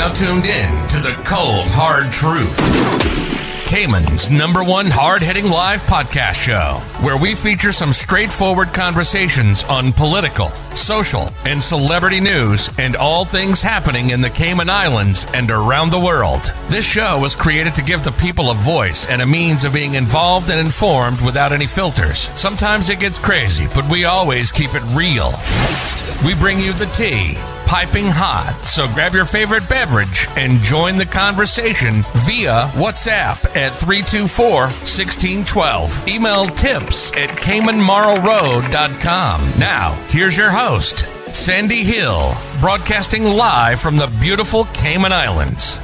now tuned in to the cold, hard truth. Cayman's #1 hard-hitting live podcast show, where we feature some straightforward conversations on political, social, and celebrity news and all things happening in the Cayman Islands and around the world. This show was created to give the people a voice and a means of being involved and informed without any filters. Sometimes it gets crazy, but we always keep it real. We bring you the tea, piping hot, so grab your favorite beverage and join the conversation via WhatsApp at 324-1612. Email tips@caymanmarlroad.com. Now, here's your host, Sandy Hill, broadcasting live from the beautiful Cayman Islands.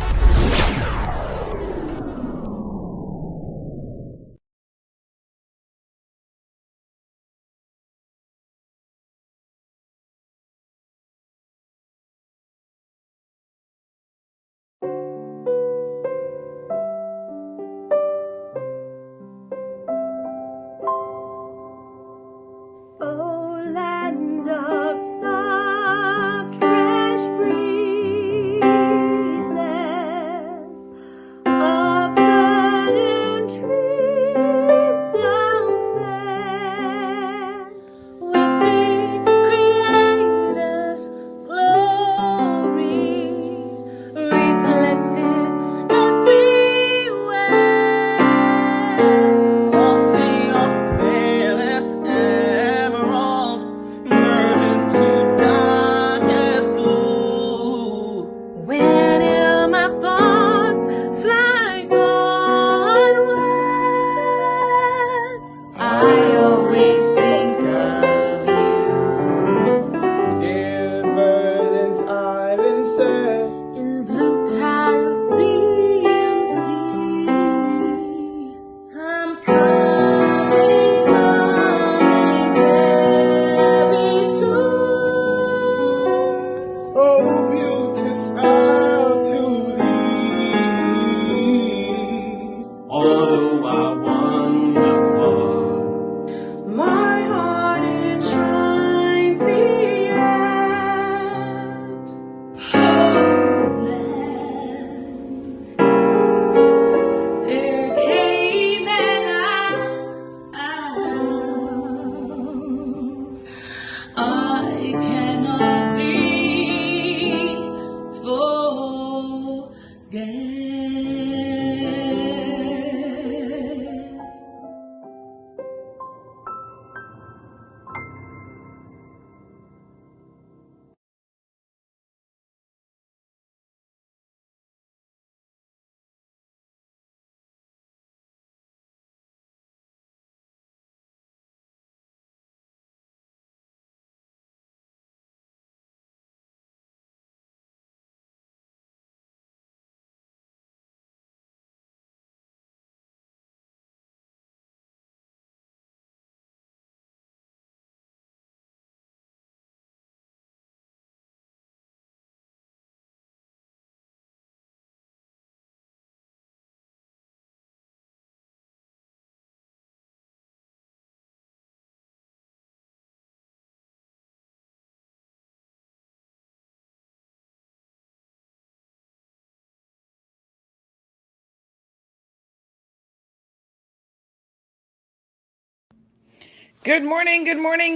Good morning,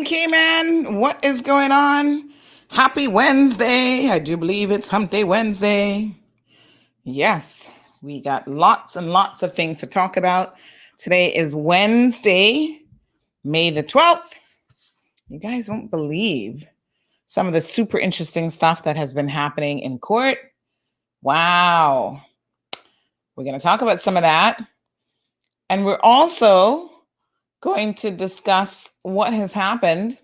Cayman. What is going on? Happy Wednesday. I do believe it's Hump Day Wednesday. Yes, we got lots and lots of things to talk about. Today is Wednesday, May the 12th. You guys won't believe some of the super interesting stuff that has been happening in court. Wow. We're going to talk about some of that. And we're also going to discuss what has happened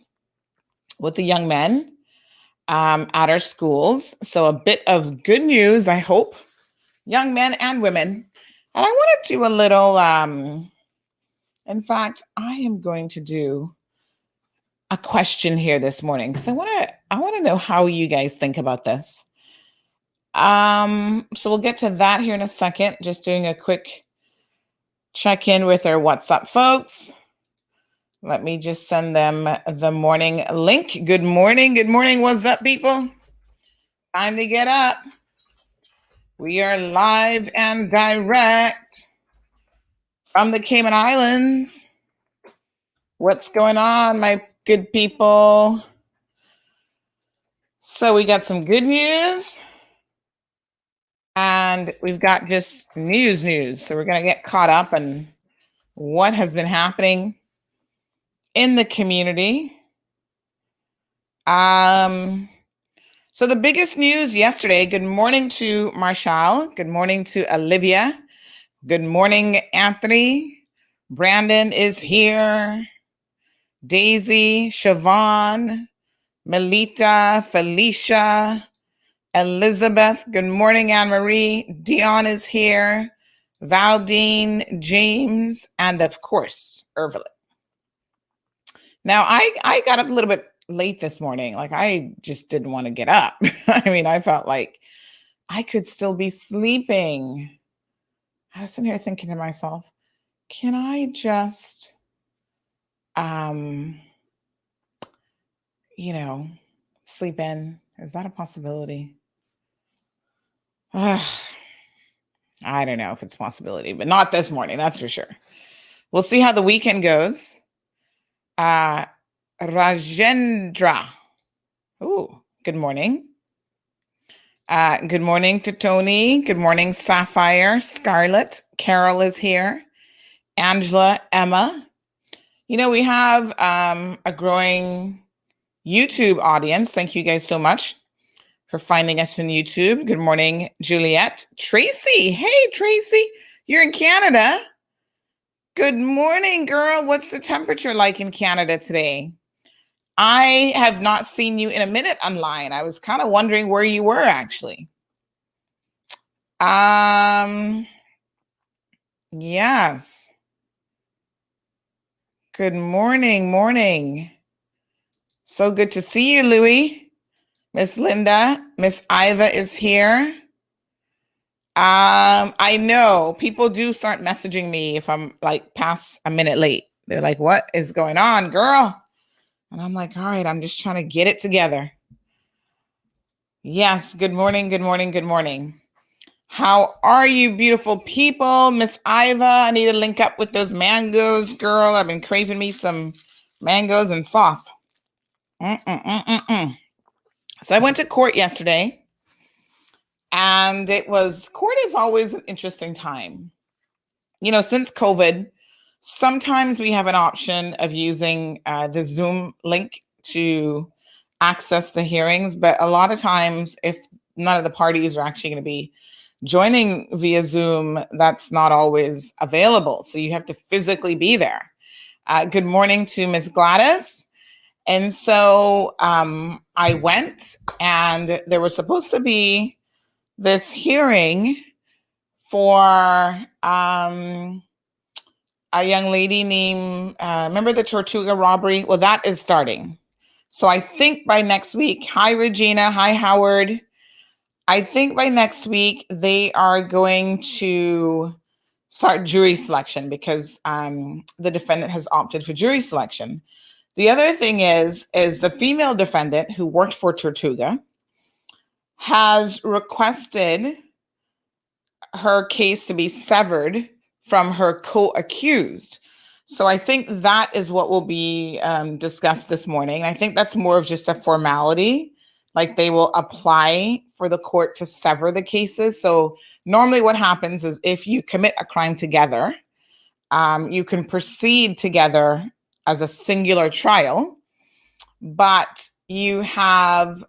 with the young men at our schools. So a bit of good news, I hope, young men and women. And I want to do a little, in fact, I am going to do a question here this morning because I want to know how you guys think about this. So we'll get to that here in a second. Just doing a quick check in with our WhatsApp folks. Let me just send them the morning link. Good morning. What's up, people? Time to get up. We are live and direct from the Cayman Islands. What's going on, my good people? So we got some good news and we've got just news. So we're going to get caught up on what has been happening in the community. So the biggest news yesterday, good morning to Marshall. Good morning to Olivia. Good morning, Anthony. Brandon is here. Daisy, Siobhan, Melita, Felicia, Elizabeth. Good morning, Anne-Marie. Dion is here. Valdine, James, and of course, Ervelet. Now, I got up a little bit late this morning. Like, I just didn't want to get up. I mean, I felt like I could still be sleeping. I was sitting here thinking to myself, can I just, sleep in? Is that a possibility? I don't know if it's a possibility, but not this morning, that's for sure. We'll see how the weekend goes. Rajendra. Oh, good morning. Good morning to Tony. Good morning, Sapphire. Scarlett. Carol is here. Angela, Emma. You know, we have a growing YouTube audience. Thank you guys so much for finding us on YouTube. Good morning, Juliet. Tracy. Hey, Tracy. You're in Canada. Good morning, girl. What's the temperature like in Canada today? I have not seen you in a minute online. I was kind of wondering where you were, actually. Yes. Good morning. So good to see you, Louie. Miss Linda. Miss Iva is here. I know people do start messaging me if I'm like past a minute late. They're like, what is going on, girl? And I'm like, all right, I'm just trying to get it together. Yes, good morning. How are you, beautiful people? Miss Iva, I need to link up with those mangoes, girl. I've been craving me some mangoes and sauce. So I went to court yesterday. And court is always an interesting time. You know, since COVID, sometimes we have an option of using the Zoom link to access the hearings. But a lot of times, if none of the parties are actually going to be joining via Zoom, that's not always available. So you have to physically be there. Good morning to Miss Gladys. And so I went, and there was supposed to be this hearing for a young lady named, remember the Tortuga robbery? Well, that is starting. So I think by next week, hi, Regina, hi, Howard. I think by next week, they are going to start jury selection because the defendant has opted for jury selection. The other thing is the female defendant who worked for Tortuga has requested her case to be severed from her co-accused. So I think that is what will be discussed this morning. I think that's more of just a formality, like they will apply for the court to sever the cases. So normally what happens is if you commit a crime together, you can proceed together as a singular trial, but you can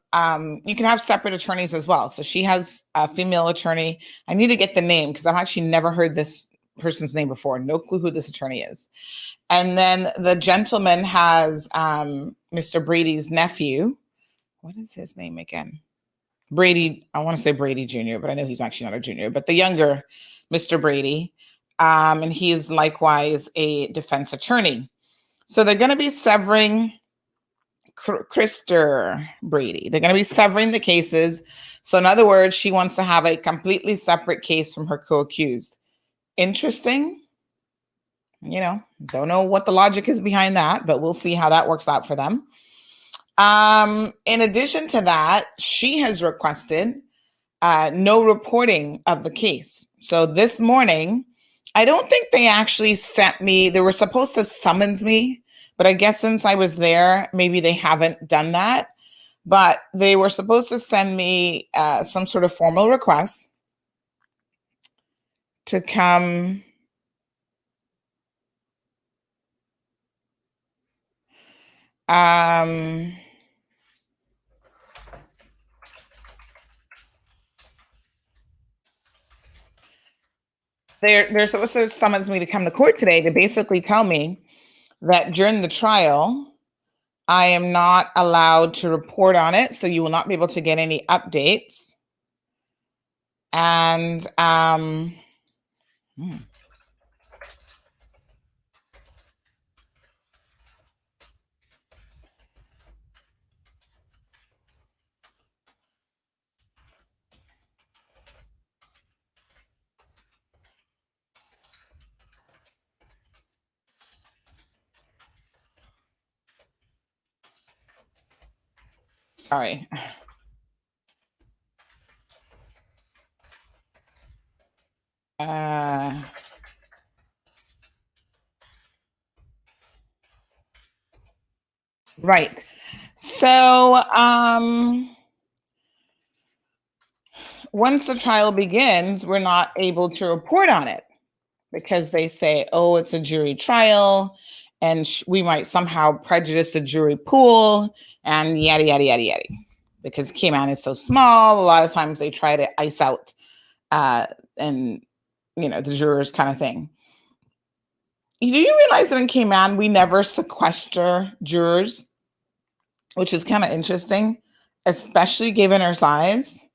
have separate attorneys as well. So she has a female attorney. I need to get the name because I've actually never heard this person's name before. No clue who this attorney is. And then the gentleman has Mr. Brady's nephew. What is his name again? Brady. I want to say Brady Jr., but I know he's actually not a junior, but the younger Mr. Brady. And he is likewise a defense attorney. So they're going to be severing Krister Brady. They're going to be severing the cases. So in other words, she wants to have a completely separate case from her co-accused. Interesting. You know, don't know what the logic is behind that, but we'll see how that works out for them. In addition to that, she has requested no reporting of the case. So this morning, I don't think they actually sent me, they were supposed to summons me, but I guess since I was there, maybe they haven't done that. But they were supposed to send me some sort of formal request to come. They're supposed to summons me to come to court today to basically tell me that during the trial, I am not allowed to report on it, so you will not be able to get any updates. And sorry. Right. So once the trial begins, we're not able to report on it because they say, oh, it's a jury trial and we might somehow prejudice the jury pool and yada, yada, yada, yada. Because Cayman is so small, a lot of times they try to ice out and, the jurors kind of thing. Do you realize that in Cayman, we never sequester jurors, which is kind of interesting, especially given our size?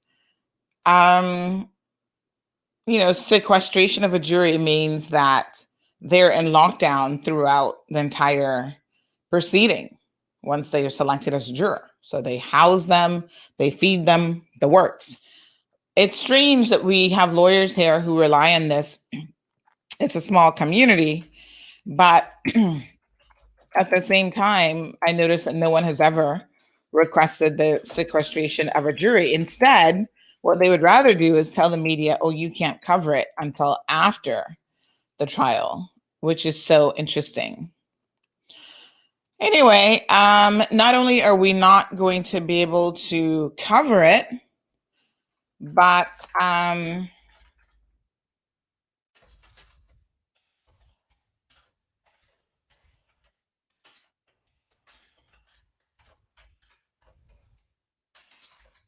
Sequestration of a jury means that they're in lockdown throughout the entire proceeding once they are selected as a juror. So they house them, they feed them, the works. It's strange that we have lawyers here who rely on this. It's a small community, but at the same time, I noticed that no one has ever requested the sequestration of a jury. Instead, what they would rather do is tell the media, oh, you can't cover it until after the trial, which is so interesting. Anyway, not only are we not going to be able to cover it, but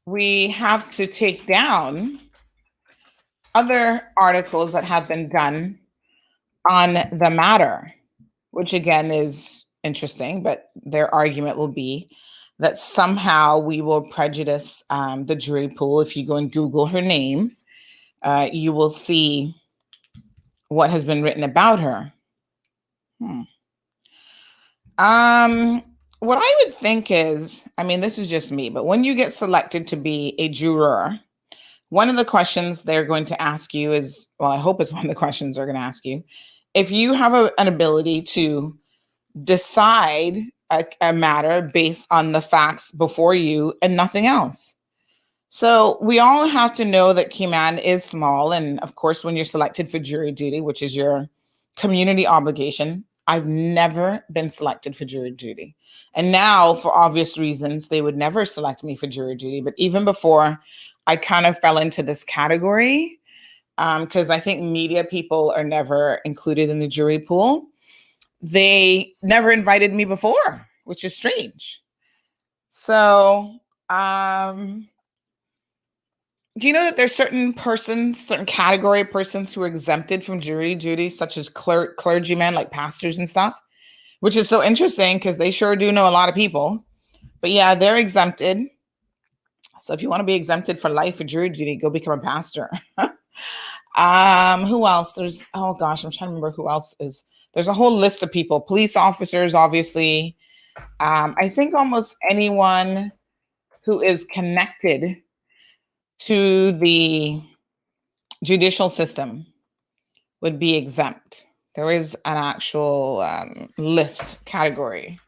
we have to take down other articles that have been done on the matter, which again is interesting, but their argument will be that somehow we will prejudice the jury pool. If you go and Google her name, you will see what has been written about her. What I would think is, this is just me, but when you get selected to be a juror, one of the questions they're going to ask you is, well, I hope it's one of the questions they're going to ask you, if you have an ability to decide a matter based on the facts before you and nothing else. So we all have to know that Cayman is small. And of course, when you're selected for jury duty, which is your community obligation, I've never been selected for jury duty. And now, for obvious reasons, they would never select me for jury duty. But even before, I kind of fell into this category because I think media people are never included in the jury pool. They never invited me before, which is strange. So, do you know that there's certain persons, certain category of persons who are exempted from jury duty, such as clergymen, like pastors and stuff, which is so interesting because they sure do know a lot of people. But yeah, they're exempted. So if you want to be exempted for life for jury duty, go become a pastor. Who else? Oh gosh, I'm trying to remember who else is. There's a whole list of people. Police officers, obviously. I think almost anyone who is connected to the judicial system would be exempt. There is an actual list category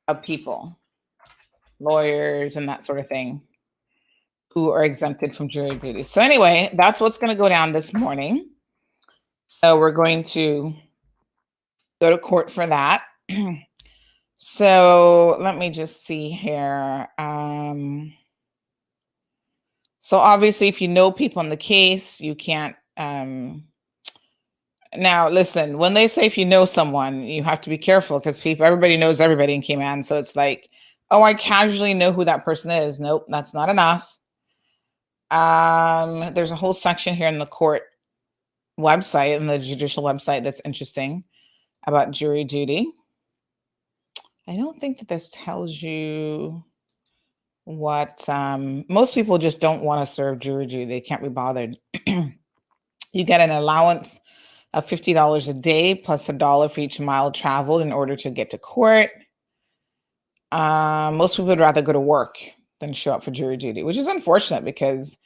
of people, lawyers and that sort of thing, who are exempted from jury duty. So anyway, that's what's going to go down this morning. So we're going to go to court for that. So let me just see here. So obviously, if you know people in the case, you can't. Now, listen, when they say if you know someone, you have to be careful because everybody knows everybody in Cayman. So it's like, oh, I casually know who that person is. Nope, that's not enough. There's a whole section here in the court website and the judicial website that's interesting about jury duty. I don't think that this tells you what most people just don't want to serve jury duty. They can't be bothered. You get an allowance of $50 a day plus $1 for each mile traveled in order to get to court. Most people would rather go to work than show up for jury duty, which is unfortunate because,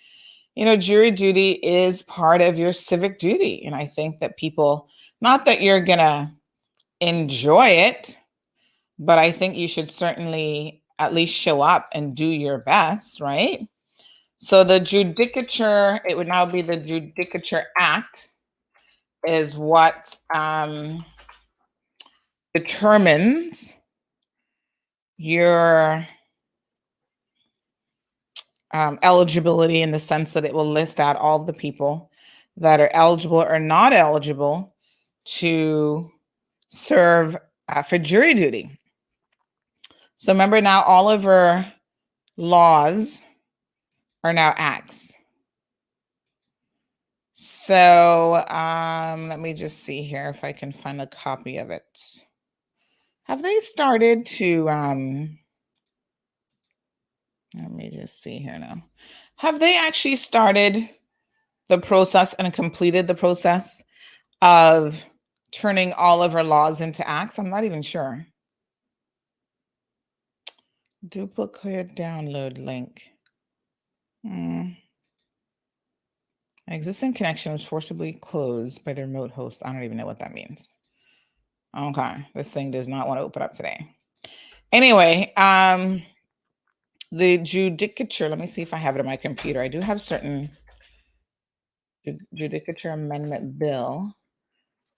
you know, jury duty is part of your civic duty. And I think that people, not that you're going to enjoy it, but I think you should certainly at least show up and do your best, right? So the Judicature, it would now be the Judicature Act, is what determines your eligibility, in the sense that it will list out all of the people that are eligible or not eligible to serve for jury duty. So remember, now all of our laws are now acts. So let me just see here if I can find a copy of it. Have they started to, let me just see here now. Have they actually started the process and completed the process of turning all of our laws into acts? I'm not even sure. Duplicate download link. Existing connection was forcibly closed by the remote host. I don't even know what that means. Okay, this thing does not want to open up today. Anyway, the Judicature, let me see if I have it on my computer. I do have certain Judicature Amendment Bill.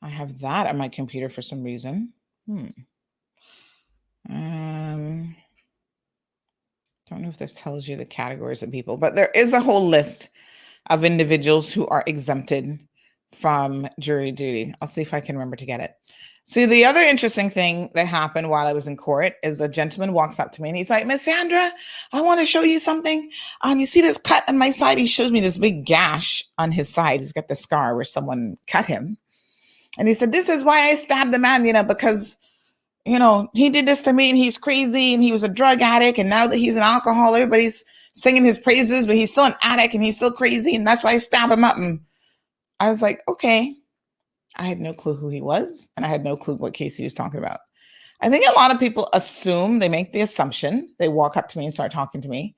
I have that on my computer for some reason. Don't know if this tells you the categories of people, but there is a whole list of individuals who are exempted from jury duty. I'll see if I can remember to get it. See, the other interesting thing that happened while I was in court is a gentleman walks up to me and he's like, Miss Sandra, I want to show you something. You see this cut on my side? He shows me this big gash on his side. He's got the scar where someone cut him. And he said, this is why I stabbed the man, because, he did this to me and he's crazy and he was a drug addict. And now that he's an alcoholic, everybody's singing his praises, but he's still an addict and he's still crazy. And that's why I stabbed him up. And I was like, okay. I had no clue who he was, and I had no clue what case he was talking about. I think a lot of people assume, they make the assumption, they walk up to me and start talking to me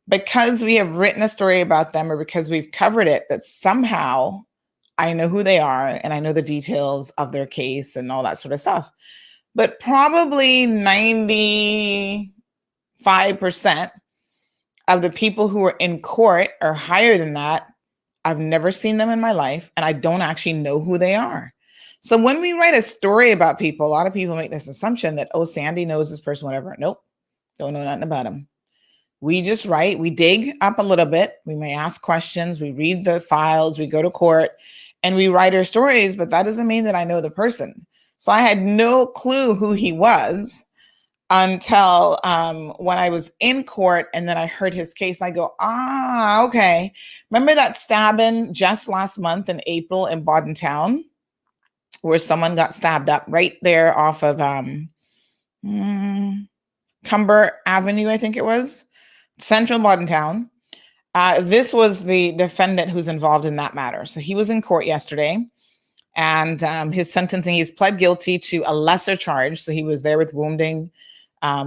because we have written a story about them or because we've covered it, that somehow I know who they are and I know the details of their case and all that sort of stuff. But probably 95% of the people who are in court or higher than that, I've never seen them in my life, and I don't actually know who they are. So when we write a story about people, a lot of people make this assumption that, oh, Sandy knows this person, whatever. Nope, don't know nothing about them. We just write, we dig up a little bit. We may ask questions, we read the files, we go to court, and we write our stories, but that doesn't mean that I know the person. So I had no clue who he was until when I was in court, and then I heard his case. I go, okay. Remember that stabbing just last month in April in Boddentown, where someone got stabbed up right there off of Cumber Avenue, I think it was, central Boddentown. This was the defendant who's involved in that matter. So he was in court yesterday, and his sentencing, he's pled guilty to a lesser charge. So he was there with wounding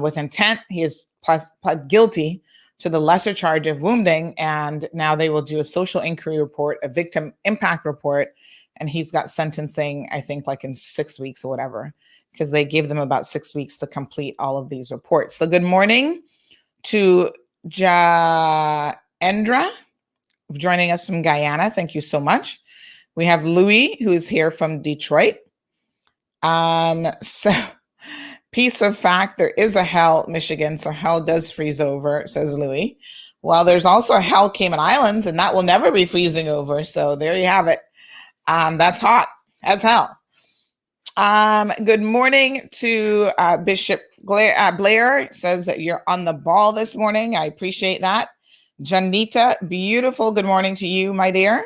with intent. He is pled guilty to the lesser charge of wounding, and now they will do a social inquiry report, a victim impact report, and he's got sentencing, I think, like in 6 weeks or whatever, because they give them about 6 weeks to complete all of these reports. So good morning to Jael Endra joining us from Guyana. Thank you so much. We have Louis, who is here from Detroit. So piece of fact, there is a hell, Michigan, so hell does freeze over, says Louis. Well, there's also a hell Cayman Islands, and that will never be freezing over. So there you have it. That's hot as hell. Good morning to Bishop Blair. It says that you're on the ball this morning. I appreciate that. Janita, beautiful. Good morning to you, my dear.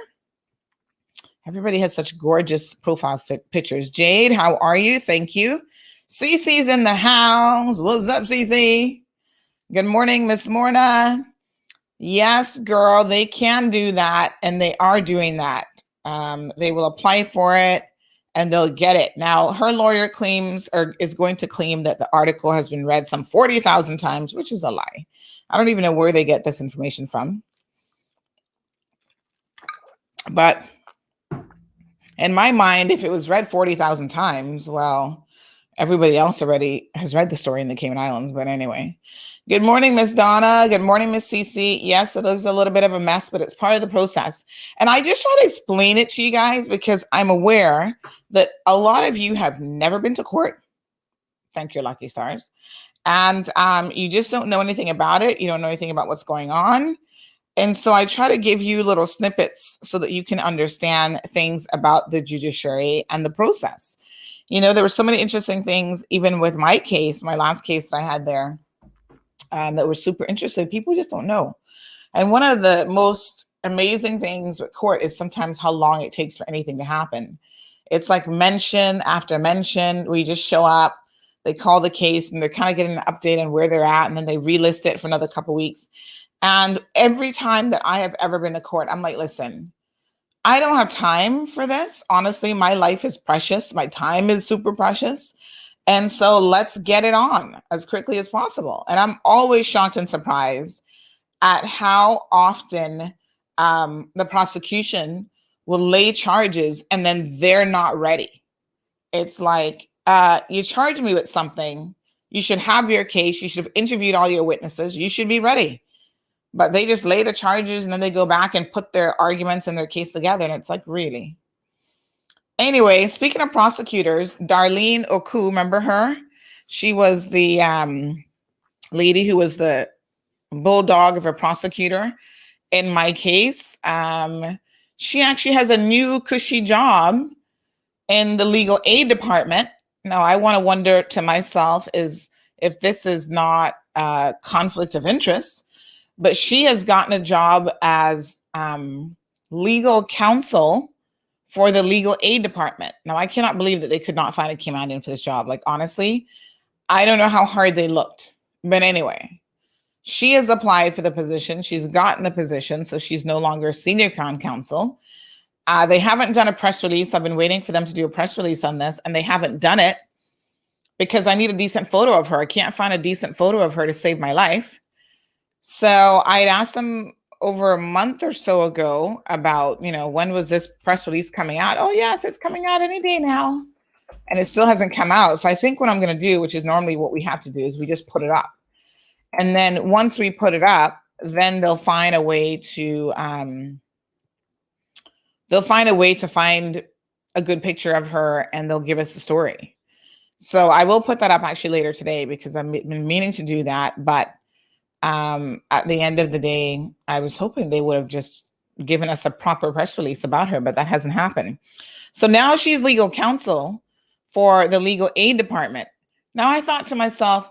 Everybody has such gorgeous profile pictures. Jade, how are you? Thank you. Cece's in the house. What's up, Cece? Good morning, Miss Morna. Yes, girl, they can do that, and they are doing that. They will apply for it, and they'll get it. Now, her lawyer is going to claim that the article has been read some 40,000 times, which is a lie. I don't even know where they get this information from. But in my mind, if it was read 40,000 times, well, everybody else already has read the story in the Cayman Islands. But anyway, good morning, Miss Donna. Good morning, Miss Cece. Yes, it is a little bit of a mess, but it's part of the process. And I just try to explain it to you guys because I'm aware that a lot of you have never been to court. Thank your lucky stars. And you just don't know anything about it. You don't know anything about what's going on. And so I try to give you little snippets so that you can understand things about the judiciary and the process. You know, there were so many interesting things, even with my case, my last case that I had there, that were super interesting. People just don't know. And one of the most amazing things with court is sometimes how long it takes for anything to happen. It's like mention after mention. We just show up, they call the case, and they're kind of getting an update on where they're at, and then they relist it for another couple of weeks. And every time that I have ever been to court, I'm like, listen, I don't have time for this. Honestly, my life is precious. My time is super precious. And so let's get it on as quickly as possible. And I'm always shocked and surprised at how often the prosecution will lay charges and then they're not ready. It's like, you charge me with something. You should have your case. You should have interviewed all your witnesses. You should be ready. But they just lay the charges and then they go back and put their arguments and their case together. And it's like, really? Anyway, speaking of prosecutors, Darlene Oku, remember her? She was the lady who was the bulldog of a prosecutor in my case. She actually has a new cushy job in the legal aid department. Now, I want to wonder to myself is if this is not a conflict of interest, but she has gotten a job as legal counsel for the legal aid department. Now, I cannot believe that they could not find a Cayman for this job. Like, honestly, I don't know how hard they looked. But anyway, she has applied for the position. She's gotten the position, so she's no longer senior crown counsel. They haven't done a press release. I've been waiting for them to do a press release on this, and they haven't done it because I need a decent photo of her. I can't find a decent photo of her to save my life. So I had asked them over a month or so ago about, when was this press release coming out? Oh, yes, it's coming out any day now. And it still hasn't come out. So I think what I'm going to do, which is normally what we have to do, is we just put it up. And then once we put it up, then they'll find a way to find a good picture of her, and they'll give us the story. So I will put that up actually later today because I've been meaning to do that. But at the end of the day, I was hoping they would have just given us a proper press release about her, but that hasn't happened. So now she's legal counsel for the legal aid department. Now I thought to myself,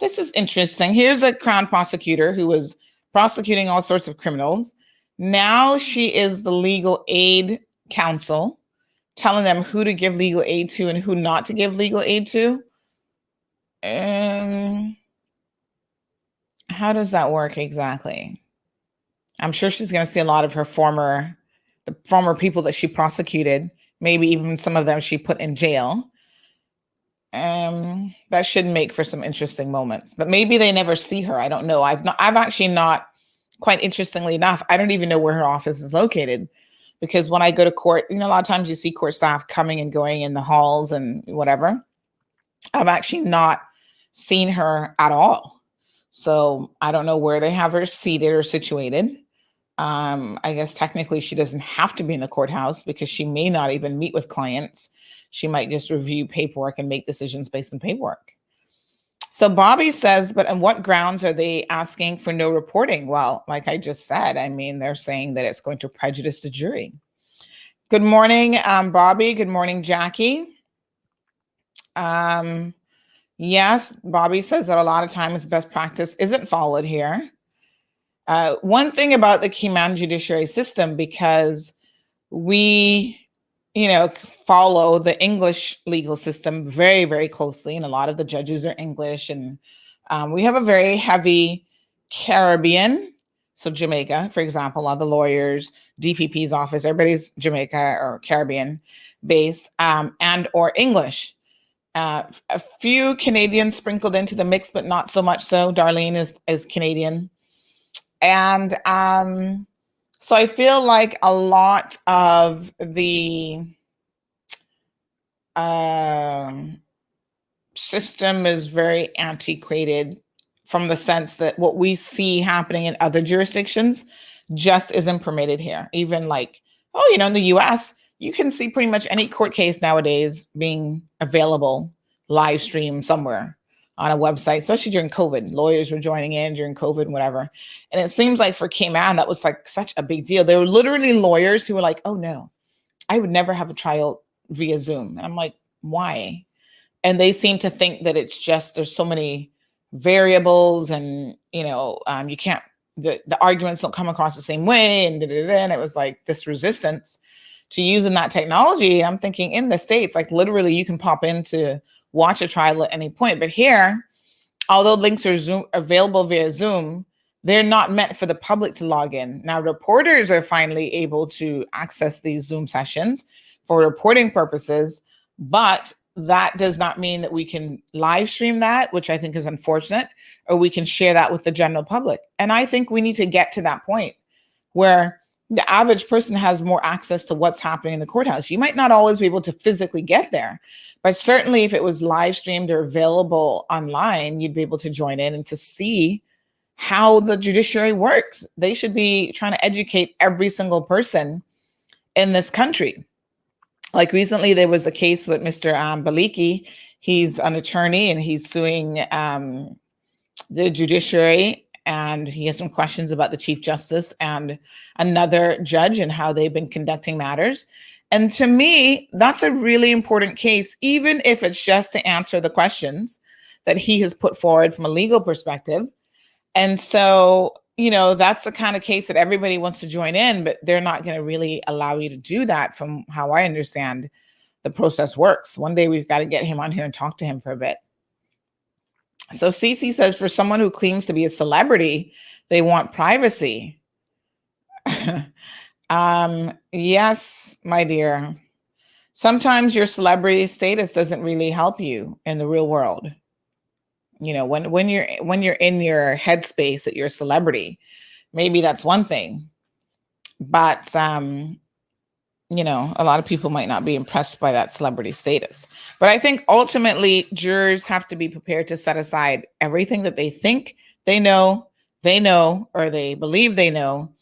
this is interesting. Here's a Crown prosecutor who was prosecuting all sorts of criminals. Now she is the legal aid counsel, telling them who to give legal aid to and who not to give legal aid to. How does that work exactly? I'm sure she's going to see a lot of her former people that she prosecuted, maybe even some of them she put in jail. That should make for some interesting moments, but maybe they never see her. I don't know. I've actually not, quite interestingly enough, I don't even know where her office is located, because when I go to court, a lot of times you see court staff coming and going in the halls and whatever. I've actually not seen her at all. So I don't know where they have her seated or situated. I guess technically she doesn't have to be in the courthouse because she may not even meet with clients. She might just review paperwork and make decisions based on paperwork. So Bobby says, but on what grounds are they asking for no reporting? Well, like I just said, I mean, they're saying that it's going to prejudice the jury. Good morning, Bobby. Good morning, Jackie. Yes, Bobby says that a lot of times best practice isn't followed here. One thing about the Cayman judiciary system, because we, follow the English legal system very, very closely, and a lot of the judges are English, and we have a very heavy Caribbean. So Jamaica, for example, a lot of the lawyers, DPP's office, everybody's Jamaica or Caribbean based, and or English. A few Canadians sprinkled into the mix, but not so much so. Darlene is Canadian. And so I feel like a lot of the system is very antiquated from the sense that what we see happening in other jurisdictions just isn't permitted here. Even like, in the US, you can see pretty much any court case nowadays being available live stream somewhere on a website, especially during COVID. Lawyers were joining in during COVID and whatever. And it seems like for Cayman, that was like such a big deal. There were literally lawyers who were like, oh no, I would never have a trial via Zoom. And I'm like, why? And they seem to think that it's just, there's so many variables and, you can't, the arguments don't come across the same way. And it was like this resistance to using that technology. I'm thinking in the States, like literally you can pop in to watch a trial at any point. But here, although links are available via Zoom, they're not meant for the public to log in. Now, reporters are finally able to access these Zoom sessions for reporting purposes, but that does not mean that we can live stream that, which I think is unfortunate, or we can share that with the general public. And I think we need to get to that point where the average person has more access to what's happening in the courthouse. You might not always be able to physically get there, but certainly if it was live streamed or available online, you'd be able to join in and to see how the judiciary works. They should be trying to educate every single person in this country. Like recently, there was a case with Mr. Baliki. He's an attorney and he's suing the judiciary, and he has some questions about the Chief Justice and another judge and how they've been conducting matters. And to me, that's a really important case, even if it's just to answer the questions that he has put forward from a legal perspective. And so, that's the kind of case that everybody wants to join in, but they're not going to really allow you to do that from how I understand the process works. One day we've got to get him on here and talk to him for a bit. So Cece says, for someone who claims to be a celebrity, they want privacy. Yes, my dear. Sometimes your celebrity status doesn't really help you in the real world. When you're in your headspace that you're a celebrity, maybe that's one thing. But a lot of people might not be impressed by that celebrity status. But I think ultimately jurors have to be prepared to set aside everything that they think they know, or they believe they know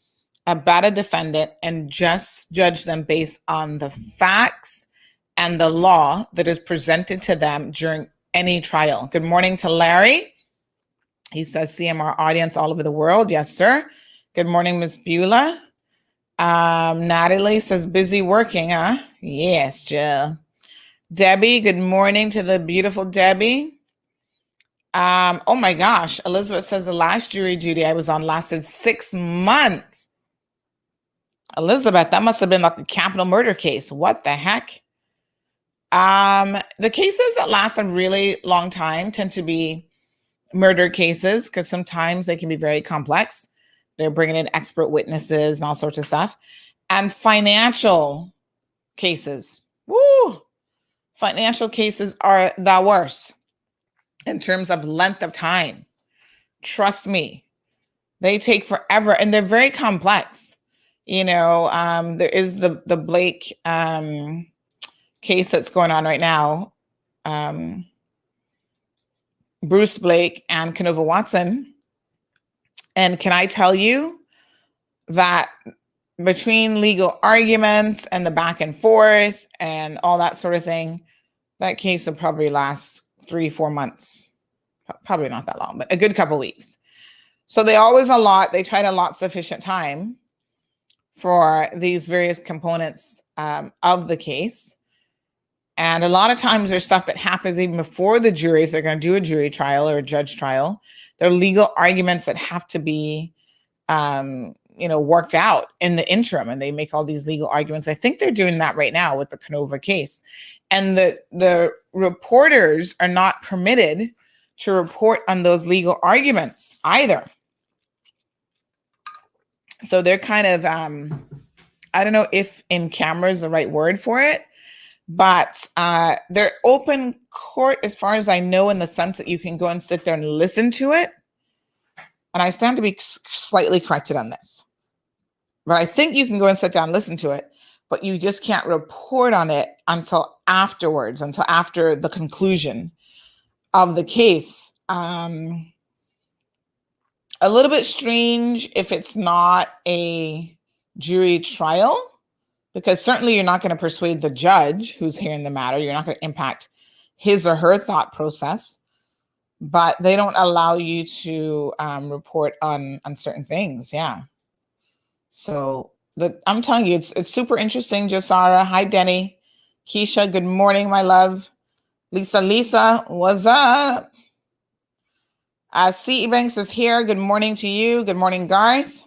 about a defendant and just judge them based on the facts and the law that is presented to them during any trial. Good morning to Larry. He says CMR audience all over the world. Yes, sir. Good morning, Miss Beulah. Natalie says busy working, huh? Yes, Jill. Debbie, good morning to the beautiful Debbie. Oh my gosh. Elizabeth says the last jury duty I was on lasted 6 months. Elizabeth, that must have been like a capital murder case. What the heck? The cases that last a really long time tend to be murder cases because sometimes they can be very complex. They're bringing in expert witnesses and all sorts of stuff. And financial cases, financial cases are the worst in terms of length of time. Trust me, they take forever and they're very complex. There is the Blake case that's going on right now. Bruce Blake and Canova Watson. And can I tell you that between legal arguments and the back and forth and all that sort of thing, that case will probably last 3-4 months. Probably not that long, but a good couple weeks. So they try to allot sufficient time for these various components of the case. And a lot of times there's stuff that happens even before the jury, if they're going to do a jury trial or a judge trial. There are legal arguments that have to be worked out in the interim, and they make all these legal arguments. I think they're doing that right now with the Canova case. And the reporters are not permitted to report on those legal arguments either. So they're kind of, I don't know if in camera is the right word for it, but they're open court as far as I know, in the sense that you can go and sit there and listen to it. And I stand to be slightly corrected on this. But I think you can go and sit down and listen to it, but you just can't report on it until afterwards, until after the conclusion of the case. A little bit strange if it's not a jury trial, because certainly you're not going to persuade the judge who's hearing the matter. You're not going to impact his or her thought process, but they don't allow you to report on certain things. Yeah. So I'm telling you, it's super interesting. Josara, hi, Denny. Keisha, good morning, my love. Lisa, what's up? C. Banks is here. Good morning to you. Good morning, Garth.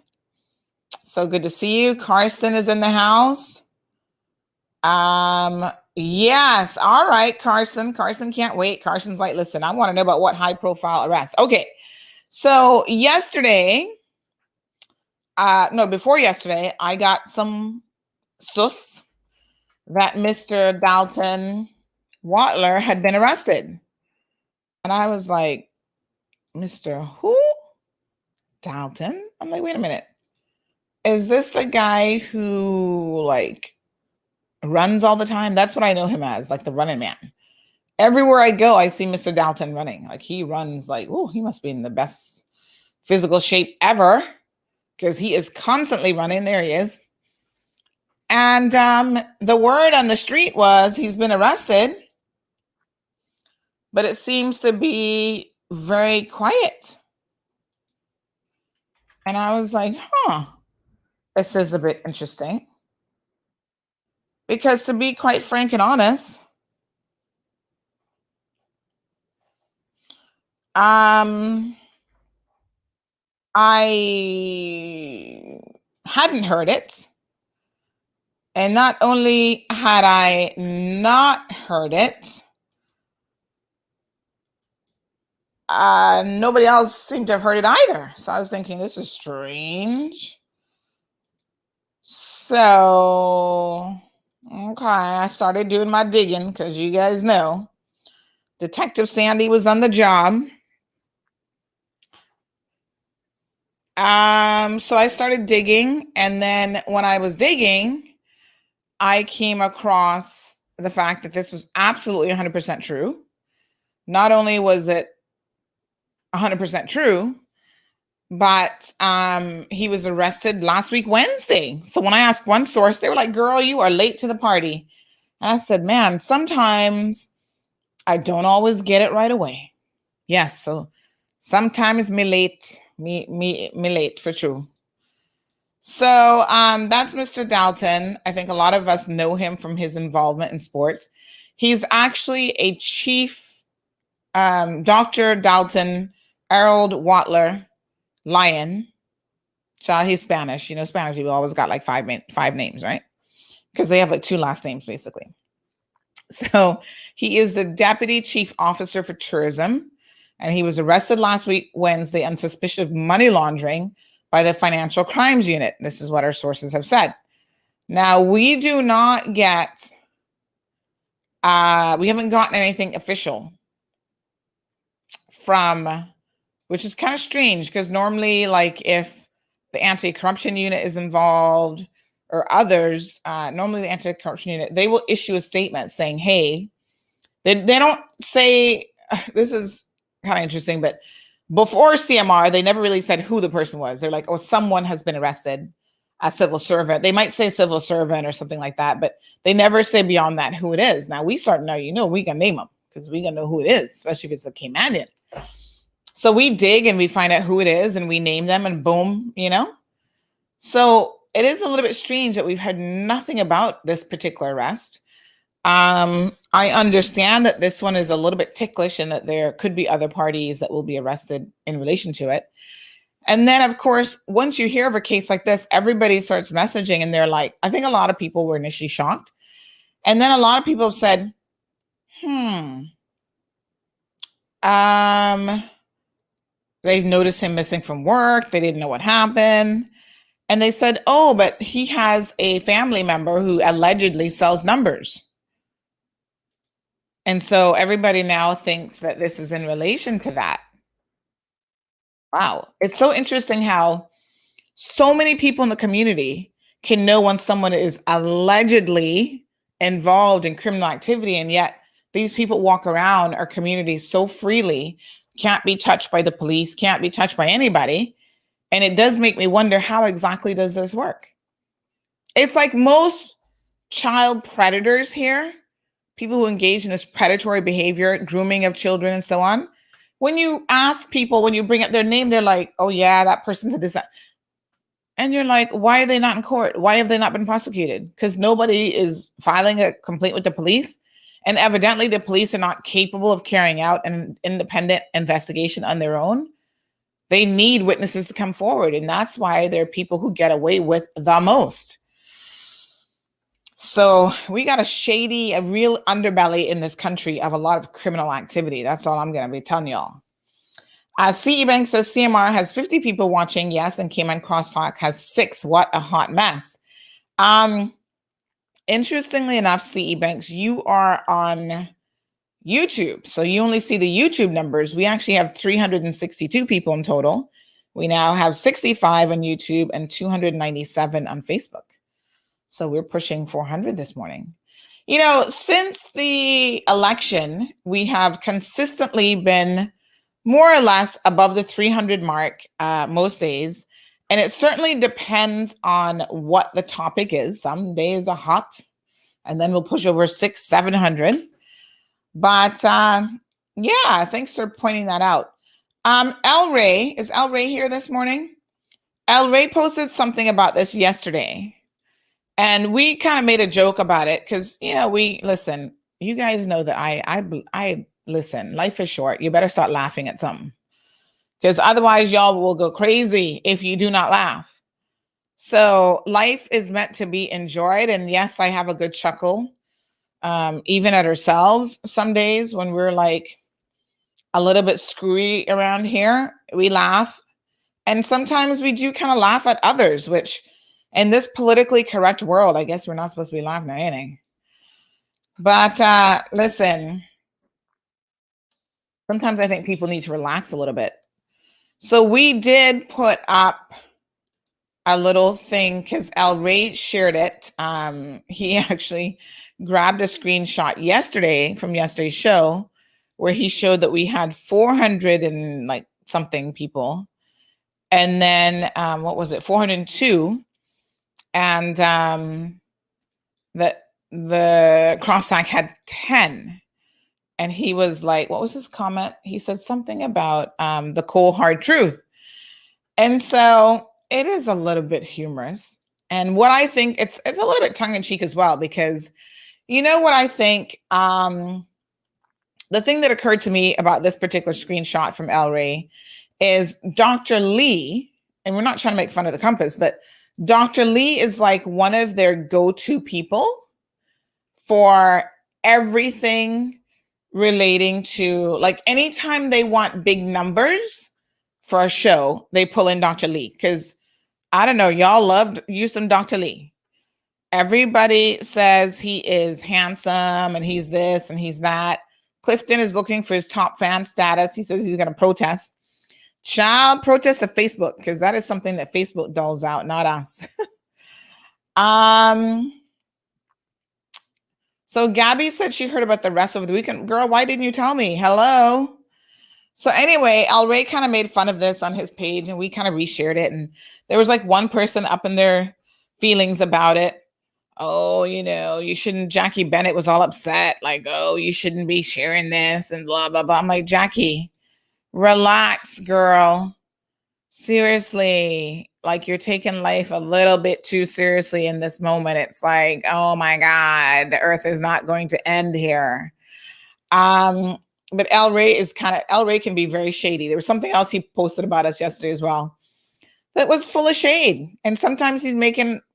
So good to see you. Carson is in the house. Yes. All right, Carson. Carson can't wait. Carson's like, listen, I want to know about what high profile arrest. Okay. So before yesterday, I got some sus that Mr. Dalton Watler had been arrested. And I was like, Mr. who? Dalton? I'm like, wait a minute. Is this the guy who runs all the time? That's what I know him as, like the running man. Everywhere I go, I see Mr. Dalton running. Like he runs he must be in the best physical shape ever, because he is constantly running. There he is. And the word on the street was he's been arrested, but it seems to be very quiet. And I was like, this is a bit interesting. Because to be quite frank and honest, I hadn't heard it. And not only had I not heard it, nobody else seemed to have heard it either. So I was thinking, this is strange. So, okay, I started doing my digging, because you guys know Detective Sandy was on the job. So I started digging, and then when I was digging, I came across the fact that this was absolutely 100% true. Not only was it 100% true, but he was arrested last week, Wednesday. So when I asked one source, they were like, girl, you are late to the party. And I said, man, sometimes I don't always get it right away. Yes, so sometimes me late for true. So that's Mr. Dalton. I think a lot of us know him from his involvement in sports. He's actually a chief, Dr. Dalton Harold Watler Lyon. So he's Spanish. You know, Spanish people always got like five names, right? Because they have like 2 last names, basically. So he is the deputy chief officer for tourism. And he was arrested last week, Wednesday, on suspicion of money laundering by the Financial Crimes Unit. This is what our sources have said. Now, we do not get, we haven't gotten anything official from, which is kind of strange, because normally, like if the anti-corruption unit is involved or others, normally the anti-corruption unit, they will issue a statement saying, hey, they don't say, this is kind of interesting, but Before CMR, they never really said who the person was. They're like, oh, someone has been arrested, a civil servant. They might say civil servant or something like that, but they never say beyond that who it is. Now we start now, we can name them because we can know who it is, especially if it's a Caymanian. So we dig and we find out who it is and we name them and boom, So it is a little bit strange that we've heard nothing about this particular arrest. I understand that this one is a little bit ticklish and that there could be other parties that will be arrested in relation to it. And then, of course, once you hear of a case like this, everybody starts messaging and they're like, I think a lot of people were initially shocked. And then a lot of people have said, they've noticed him missing from work. They didn't know what happened. And they said, oh, but he has a family member who allegedly sells numbers. And so everybody now thinks that this is in relation to that. Wow. It's so interesting how so many people in the community can know when someone is allegedly involved in criminal activity. And yet these people walk around our community so freely, can't be touched by the police, can't be touched by anybody. And it does make me wonder, how exactly does this work? It's like most child predators here, people who engage in this predatory behavior, grooming of children and so on. When you ask people, when you bring up their name, they're like, oh yeah, that person said this, that. And you're like, why are they not in court? Why have they not been prosecuted? Because nobody is filing a complaint with the police. And evidently the police are not capable of carrying out an independent investigation on their own. They need witnesses to come forward. And that's why there are people who get away with the most. So we got a real underbelly in this country of a lot of criminal activity. That's all I'm going to be telling y'all. CE Bank says CMR has 50 people watching. Yes. And Cayman Crosstalk has 6. What a hot mess. Interestingly enough, CE Banks, you are on YouTube. So you only see the YouTube numbers. We actually have 362 people in total. We now have 65 on YouTube and 297 on Facebook. So we're pushing 400 this morning. Since the election, we have consistently been more or less above the 300 mark most days. And it certainly depends on what the topic is. Some days are hot, and then we'll push over 600, 700. But yeah, thanks for pointing that out. Is El Ray here this morning? El Ray posted something about this yesterday. And we kind of made a joke about it because, we listen. You guys know that I listen. Life is short. You better start laughing at something, because otherwise y'all will go crazy if you do not laugh. So life is meant to be enjoyed. And yes, I have a good chuckle, even at ourselves. Some days when we're like a little bit screwy around here, we laugh. And sometimes we do kind of laugh at others, which in this politically correct world, I guess we're not supposed to be laughing at anything. But listen, sometimes I think people need to relax a little bit. So we did put up a little thing because El Ray shared it. He actually grabbed a screenshot yesterday from yesterday's show where he showed that we had 400 and like something people. And then 402. And that the Crosstack had 10. And he was like, what was his comment? He said something about the cold, hard truth. And so it is a little bit humorous. And what I think, it's a little bit tongue-in-cheek as well, because what I think, the thing that occurred to me about this particular screenshot from El Ray is Dr. Lee, and we're not trying to make fun of the Compass, but Dr. Lee is like one of their go-to people for everything relating to, like, anytime they want big numbers for a show, they pull in Dr. Lee. Because I don't know, y'all loved you some Dr. Lee. Everybody says he is handsome and he's this and he's that. Clifton is looking for his top fan status. He says he's going to protest. Child, protest to Facebook, because that is something that Facebook doles out, not us. So Gabby said she heard about the rest over the weekend. Girl, why didn't you tell me? Hello. So anyway, El Rey kind of made fun of this on his page and we kind of reshared it. And there was like one person up in their feelings about it. Oh, you shouldn't. Jackie Bennett was all upset. Like, oh, you shouldn't be sharing this and blah, blah, blah. I'm like, Jackie, relax, girl. Seriously. Like, you're taking life a little bit too seriously in this moment. It's like, oh my God, the earth is not going to end here. But El Rey can be very shady. There was something else he posted about us yesterday as well that was full of shade. And sometimes he's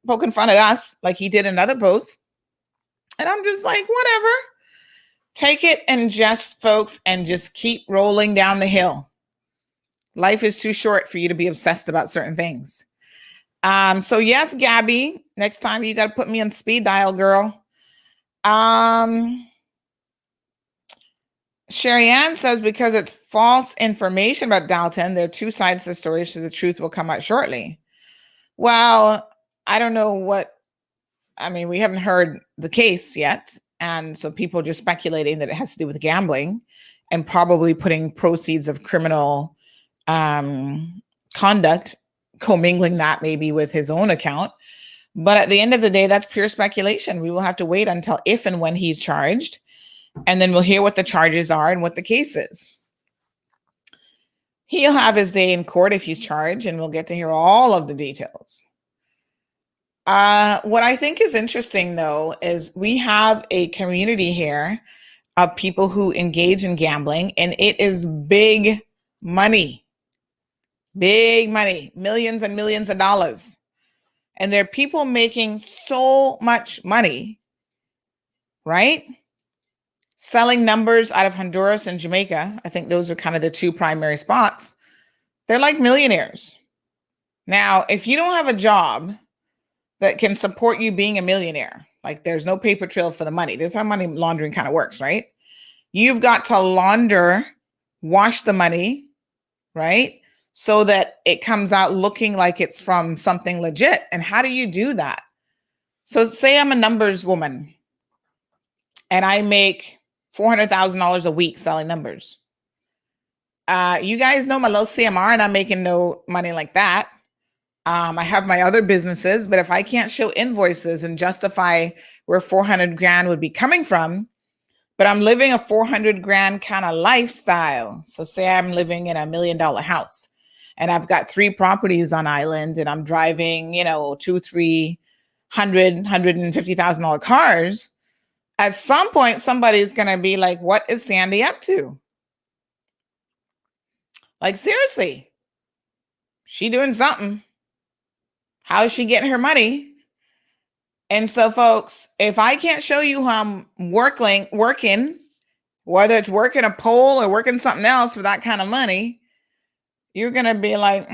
poking fun at us like he did another post. And I'm just like, whatever. Take it and just keep rolling down the hill. Life is too short for you to be obsessed about certain things. So yes, Gabby, next time you got to put me on speed dial, girl. Sherry Ann says, because it's false information about Dalton, there are two sides to the story, so the truth will come out shortly. Well, I don't know we haven't heard the case yet. And so people are just speculating that it has to do with gambling and probably putting proceeds of criminal conduct, commingling that maybe with his own account. But at the end of the day, that's pure speculation. We will have to wait until if and when he's charged. And then we'll hear what the charges are and what the case is. He'll have his day in court if he's charged, and we'll get to hear all of the details. What I think is interesting, though, is we have a community here of people who engage in gambling, and it is big money, millions and millions of dollars. And there are people making so much money, right? Selling numbers out of Honduras and Jamaica. I think those are kind of the two primary spots. They're like millionaires. Now, if you don't have a job that can support you being a millionaire, like there's no paper trail for the money. This is how money laundering kind of works, right? You've got to wash the money, right? So that it comes out looking like it's from something legit. And how do you do that? So say I'm a numbers woman and I make $400,000 a week selling numbers. You guys know my little CMR and I'm making no money like that. I have my other businesses, but if I can't show invoices and justify where 400 grand would be coming from, but I'm living a 400 grand kind of lifestyle. So say I'm living in $1 million house and I've got 3 properties on island and I'm driving, $200,000, $300,000, $150,000 cars. At some point, somebody's going to be like, what is Sandy up to? Like, seriously, she doing something. How is she getting her money? And so, folks, if I can't show you how I'm working, whether it's working a pole or working something else for that kind of money, you're going to be like,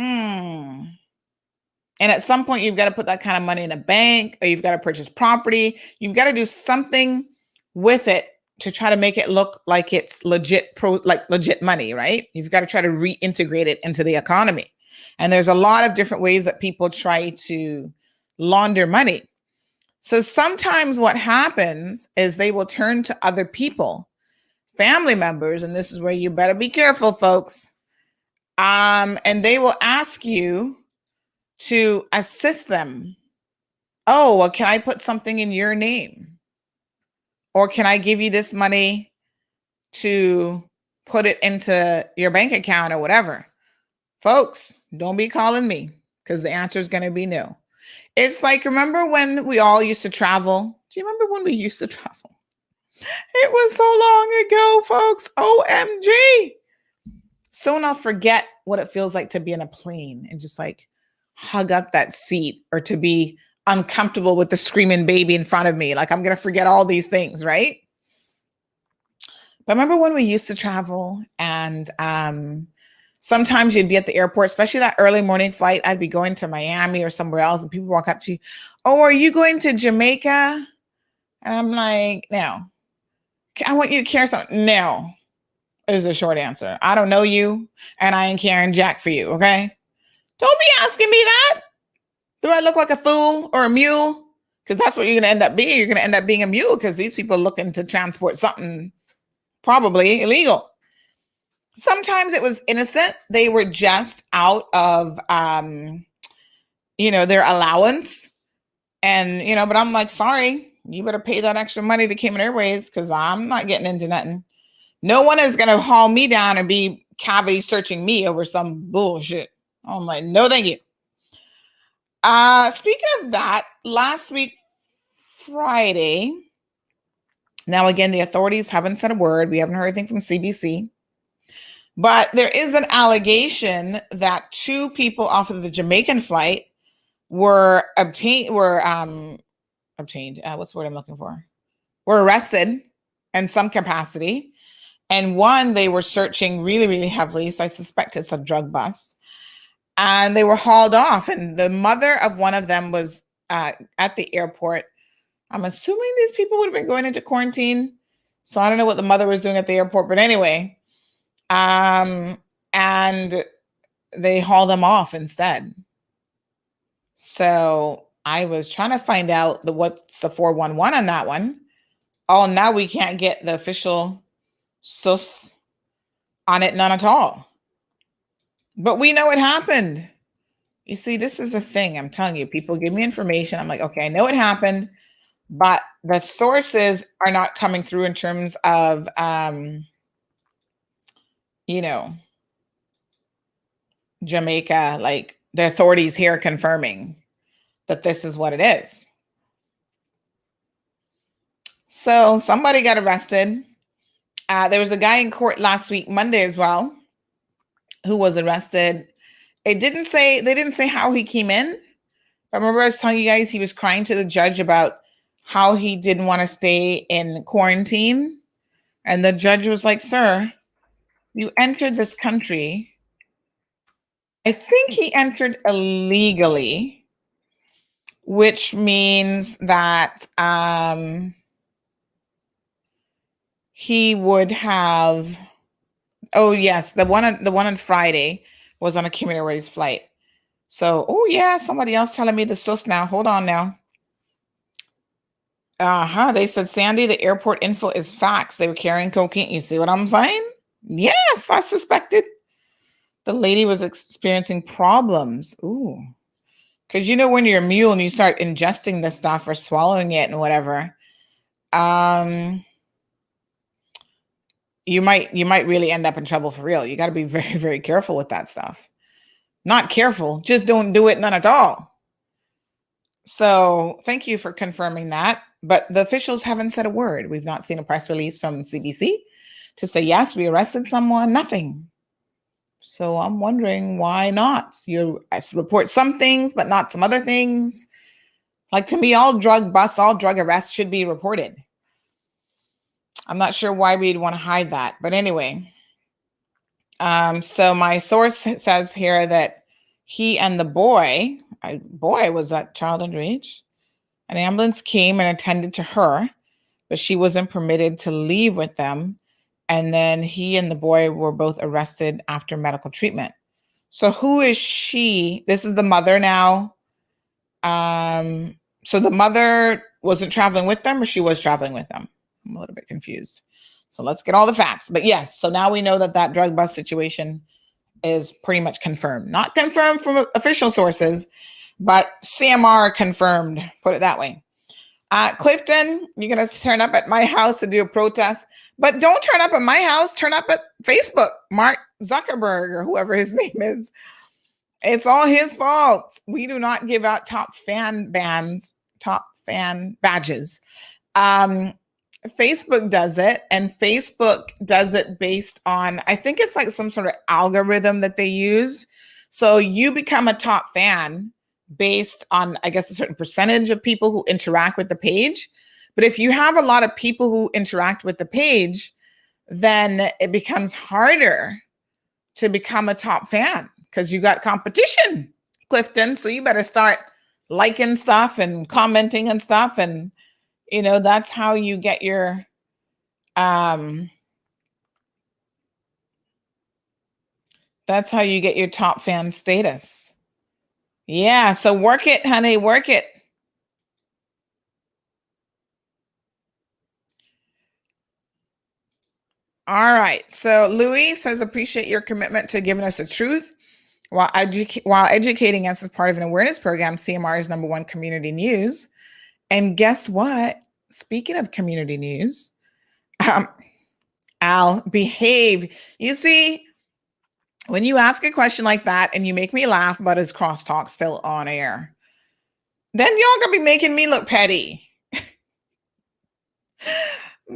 And at some point, you've got to put that kind of money in a bank or you've got to purchase property. You've got to do something with it to try to make it look like it's legit money, right? You've got to try to reintegrate it into the economy. And there's a lot of different ways that people try to launder money. So sometimes what happens is they will turn to other people, family members, and this is where you better be careful, folks. And they will ask you to assist them. Oh, well, can I put something in your name? Or can I give you this money to put it into your bank account or whatever? Folks, don't be calling me because the answer is going to be no. It's like, remember when we all used to travel? Do you remember when we used to travel? It was so long ago, folks. OMG. Soon I'll forget what it feels like to be in a plane and just like hug up that seat or to be uncomfortable with the screaming baby in front of me. Like I'm going to forget all these things, right? But remember when we used to travel and sometimes you'd be at the airport, especially that early morning flight. I'd be going to Miami or somewhere else and people walk up to you. Oh, are you going to Jamaica? And I'm like, no. I want you to carry something. No, is the short answer. I don't know you and I ain't carrying jack for you, okay? Don't be asking me that. Do I look like a fool or a mule? Because that's what you're going to end up being. You're going to end up being a mule because these people are looking to transport something probably illegal. Sometimes it was innocent. They were just out of, their allowance. And, but I'm like, sorry, you better pay that extra money to Cayman Airways because I'm not getting into nothing. No one is going to haul me down and be cavity searching me over some bullshit. I'm like, no, thank you. Speaking of that, last week, Friday, now again, the authorities haven't said a word. We haven't heard anything from CBC. But there is an allegation that 2 people off of the Jamaican flight were obtained. What's the word I'm looking for? Were arrested in some capacity. And one, they were searching really, really heavily. So I suspect it's a drug bust. And they were hauled off. And the mother of one of them was at the airport. I'm assuming these people would have been going into quarantine. So I don't know what the mother was doing at the airport. But anyway, and they haul them off instead. So I was trying to find out what's the 411 on that one. Oh, now we can't get the official sus on it, none at all. But we know it happened. You see, this is a thing. I'm telling you, people give me information. I'm like, okay, I know it happened, but the sources are not coming through in terms of, Jamaica, like the authorities here confirming that this is what it is. So somebody got arrested. There was a guy in court last week, Monday as well, who was arrested. They didn't say how he came in. But remember I was telling you guys he was crying to the judge about how he didn't want to stay in quarantine. And the judge was like, sir, you entered this country. I think he entered illegally, which means that he would have. Oh yes, the one on Friday was on a Cayman Airways flight. So, oh yeah, somebody else telling me the source now. Hold on now. They said, Sandy, the airport info is facts. They were carrying cocaine. You see what I'm saying? Yes, I suspected. The lady was experiencing problems. Ooh. Because when you're a mule and you start ingesting this stuff or swallowing it and whatever, you might really end up in trouble for real. You got to be very, very careful with that stuff. Not careful, just don't do it, none at all. So thank you for confirming that. But the officials haven't said a word. We've not seen a press release from CBC to say, yes, we arrested someone, nothing. So I'm wondering why not? You report some things, but not some other things. Like, to me, all drug busts, all drug arrests should be reported. I'm not sure why we'd want to hide that. But anyway, so my source says here that he and the boy was that child underage. An ambulance came and attended to her, but she wasn't permitted to leave with them. And then he and the boy were both arrested after medical treatment. So who is she? This is the mother now. So the mother wasn't traveling with them, or she was traveling with them? I'm a little bit confused. So let's get all the facts. But yes, so now we know that drug bust situation is pretty much confirmed. Not confirmed from official sources, but CMR confirmed, put it that way. Clifton, you're going to turn up at my house to do a protest, but don't turn up at my house. Turn up at Facebook, Mark Zuckerberg, or whoever his name is. It's all his fault. We do not give out top fan badges. Facebook does it, and Facebook does it based on, I think it's like some sort of algorithm that they use. So you become a top fan based on, I guess, a certain percentage of people who interact with the page. But if you have a lot of people who interact with the page, then it becomes harder to become a top fan because you got competition, Clifton. So you better start liking stuff and commenting and stuff. And, that's how you get your, top fan status. Yeah, so work it, honey, work it. All right. So Louis says, appreciate your commitment to giving us the truth while educating us as part of an awareness program. CMR is number one community news. And guess what? Speaking of community news, um, Al, behave. You see, when you ask a question like that and you make me laugh about his crosstalk still on air, then y'all gonna be making me look petty.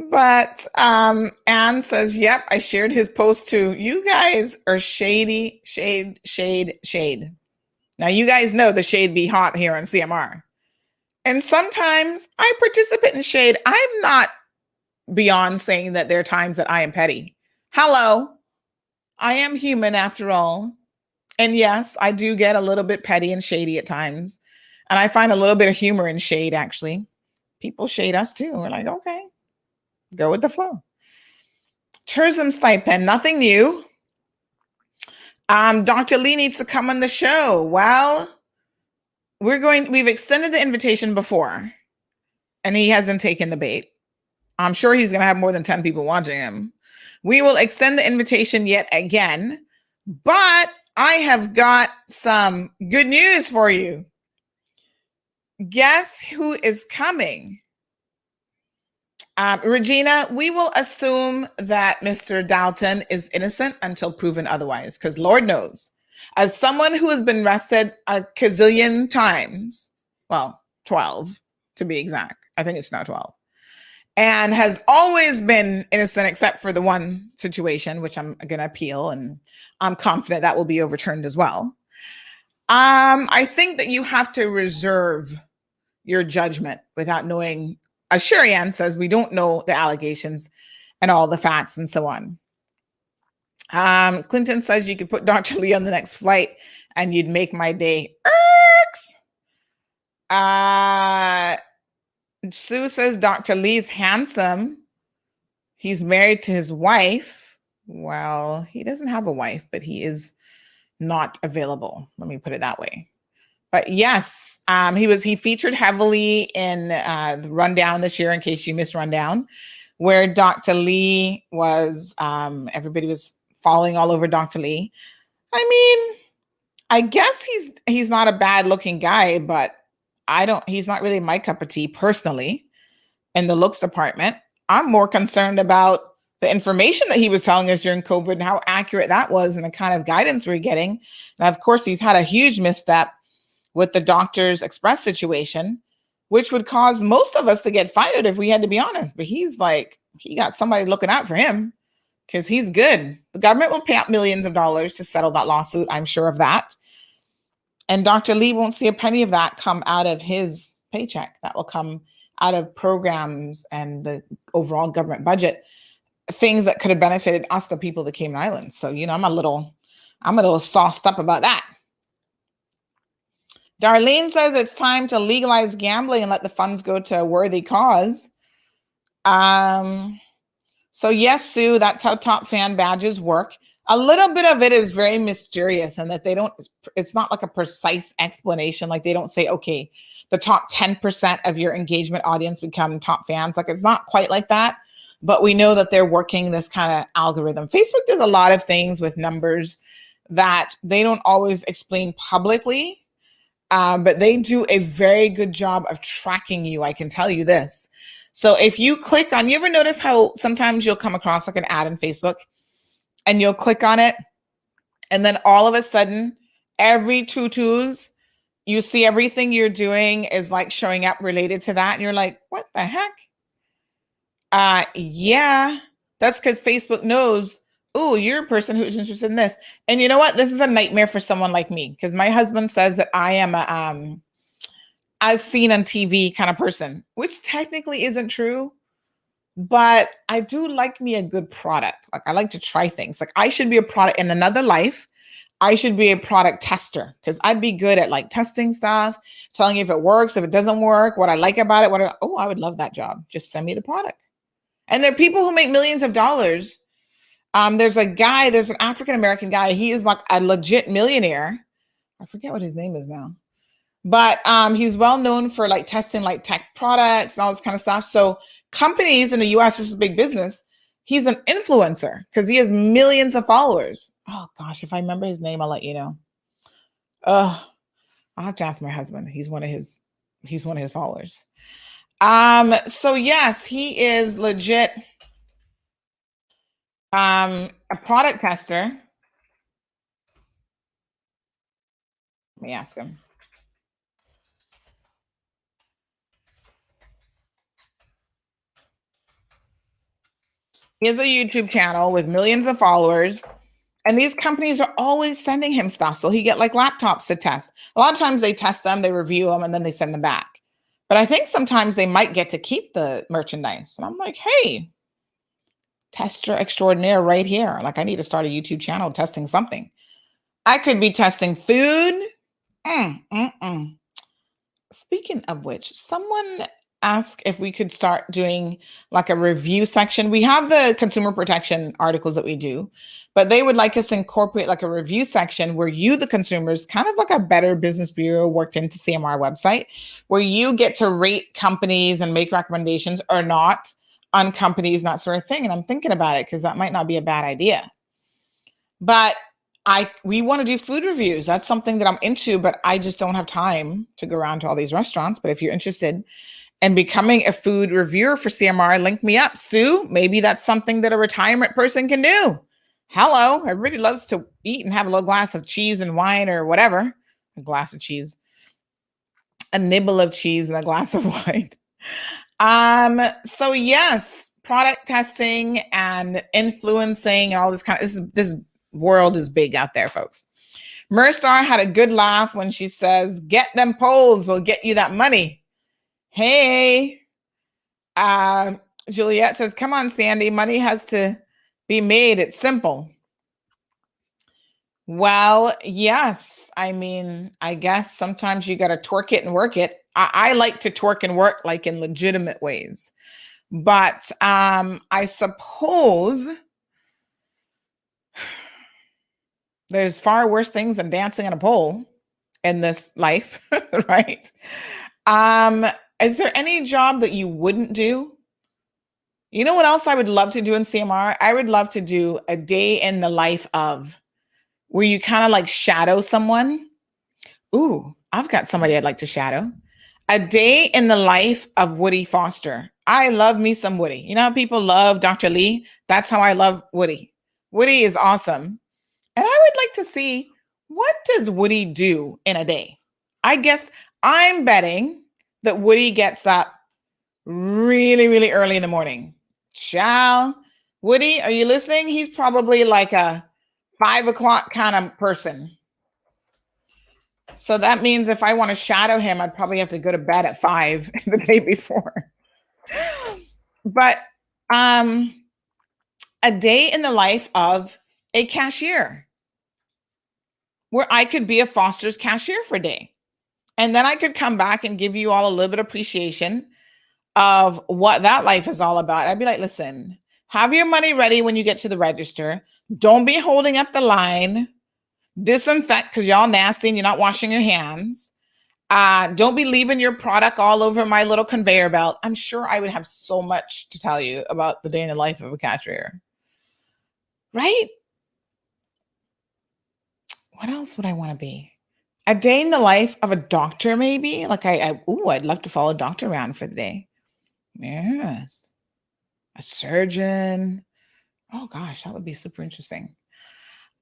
But Anne says, yep, I shared his post too. You guys are shady, shade. Now you guys know the shade be hot here on CMR. And sometimes I participate in shade. I'm not beyond saying that there are times that I am petty. Hello, I am human after all. And yes, I do get a little bit petty and shady at times. And I find a little bit of humor in shade, actually. People shade us too. We're like, okay, go with the flow. Tourism stipend, nothing new. Dr. Lee needs to come on the show. Well, we've extended the invitation before, and he hasn't taken the bait. I'm sure he's going to have more than 10 people watching him. We will extend the invitation yet again, but I have got some good news for you. Guess who is coming? Regina, we will assume that Mr. Dalton is innocent until proven otherwise, because Lord knows, as someone who has been arrested a gazillion times, well, 12 to be exact, I think it's now 12, and has always been innocent except for the one situation, which I'm going to appeal, and I'm confident that will be overturned as well. I think that you have to reserve your judgment without knowing. As Sherry Ann says, we don't know the allegations and all the facts and so on. Clinton says you could put Dr. Lee on the next flight and you'd make my day. Sue says Dr. Lee's handsome. He's married to his wife. Well, he doesn't have a wife, but he is not available. Let me put it that way. But yes, he featured heavily in the Rundown this year, in case you missed Rundown, where Dr. Lee was, everybody was falling all over Dr. Lee. I mean, I guess he's not a bad looking guy, but he's not really my cup of tea personally in the looks department. I'm more concerned about the information that he was telling us during COVID and how accurate that was and the kind of guidance we're getting. And of course, he's had a huge misstep with the Doctors Express situation, which would cause most of us to get fired if we had to be honest. But he's like, he got somebody looking out for him because he's good. The government will pay out millions of dollars to settle that lawsuit. I'm sure of that. And Dr. Lee won't see a penny of that come out of his paycheck. That will come out of programs and the overall government budget, things that could have benefited us, the people of the Cayman Islands. So, I'm a little sauced up about that. Darlene says it's time to legalize gambling and let the funds go to a worthy cause. So yes, Sue, that's how top fan badges work. A little bit of it is very mysterious and that it's not like a precise explanation. Like they don't say, okay, the top 10% of your engagement audience become top fans. Like it's not quite like that, but we know that they're working this kind of algorithm. Facebook does a lot of things with numbers that they don't always explain publicly. But they do a very good job of tracking you. I can tell you this. So if you click on, you ever notice how sometimes you'll come across like an ad in Facebook and you'll click on it. And then all of a sudden, every tutus, you see everything you're doing is like showing up related to that. And you're like, what the heck? Yeah, that's because Facebook knows, oh, you're a person who's interested in this. And you know what? This is a nightmare for someone like me because my husband says that I am a as seen on TV kind of person, which technically isn't true. But I do like me a good product. Like I like to try things. Like I should be a product in another life. I should be a product tester because I'd be good at like testing stuff, telling you if it works, if it doesn't work, what I like about it. I would love that job. Just send me the product. And there are people who make millions of dollars. There's an African-American guy. He is like a legit millionaire. I forget what his name is now, but he's well known for like testing like tech products and all this kind of stuff. So companies in the US, this is big business. He's an influencer because he has millions of followers. Oh gosh, if I remember his name, I'll let you know. I'll have to ask my husband. He's one of his followers. So yes, he is legit a product tester. Let me ask him. He has a YouTube channel with millions of followers, and these companies are always sending him stuff. So he get like laptops to test. A lot of times they test them, they review them, and then they send them back. But I think sometimes they might get to keep the merchandise. And I'm like, hey, tester extraordinaire right here. Like I need to start a YouTube channel testing something. I could be testing food. Speaking of which, someone asked if we could start doing like a review section. We have the consumer protection articles that we do, but they would like us to incorporate like a review section where you, the consumers, kind of like a Better Business Bureau worked into CMR website, where you get to rate companies and make recommendations or not on companies, that sort of thing. And I'm thinking about it because that might not be a bad idea. But we want to do food reviews. That's something that I'm into, but I just don't have time to go around to all these restaurants. But if you're interested in becoming a food reviewer for CMR, link me up. Sue, maybe that's something that a retirement person can do. Hello, everybody loves to eat and have a little glass of cheese and wine or whatever. A glass of cheese, a nibble of cheese and a glass of wine. So yes, product testing and influencing and all this kind of this world is big out there, folks. Merstar had a good laugh when she says, get them polls will get you that money. Hey, Juliet says, come on, Sandy, money has to be made. It's simple. Well, yes. I mean, I guess sometimes you got to twerk it and work it. I like to twerk and work like in legitimate ways. But I suppose there's far worse things than dancing on a pole in this life, right? Is there any job that you wouldn't do? You know what else I would love to do in CMR? I would love to do a day in the life of, where you kind of like shadow someone. Ooh, I've got somebody I'd like to shadow. A day in the life of Woody Foster. I love me some Woody. You know how people love Dr. Lee? That's how I love Woody. Woody is awesome. And I would like to see, what does Woody do in a day? I guess I'm betting that Woody gets up really, really early in the morning. Woody, are you listening? He's probably like a 5 o'clock kind of person. So that means if I want to shadow him, I'd probably have to go to bed at 5 the day before. But a day in the life of a cashier, where I could be a Foster's cashier for a day. And then I could come back and give you all a little bit of appreciation of what that life is all about. I'd be like, listen, have your money ready when you get to the register. Don't be holding up the line. Disinfect because y'all nasty and you're not washing your hands. Don't be leaving your product all over my little conveyor belt. I'm sure I would have so much to tell you about the day in the life of a cashier. Right? What else would I want to be? A day in the life of a doctor, maybe? Like I'd love to follow a doctor around for the day. Yes. A surgeon. Oh gosh, that would be super interesting.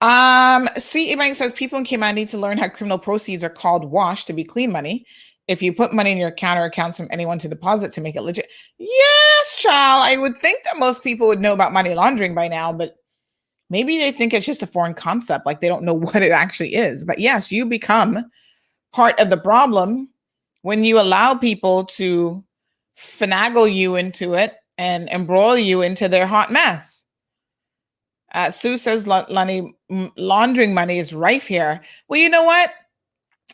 Bank says people in Cayman need to learn how criminal proceeds are called wash to be clean money. If you put money in your account or accounts from anyone to deposit to make it legit. Yes, child. I would think that most people would know about money laundering by now, but maybe they think it's just a foreign concept, like they don't know what it actually is. But yes, you become part of the problem when you allow people to finagle you into it and embroil you into their hot mess. Sue says laundering money is rife here. Well, you know what?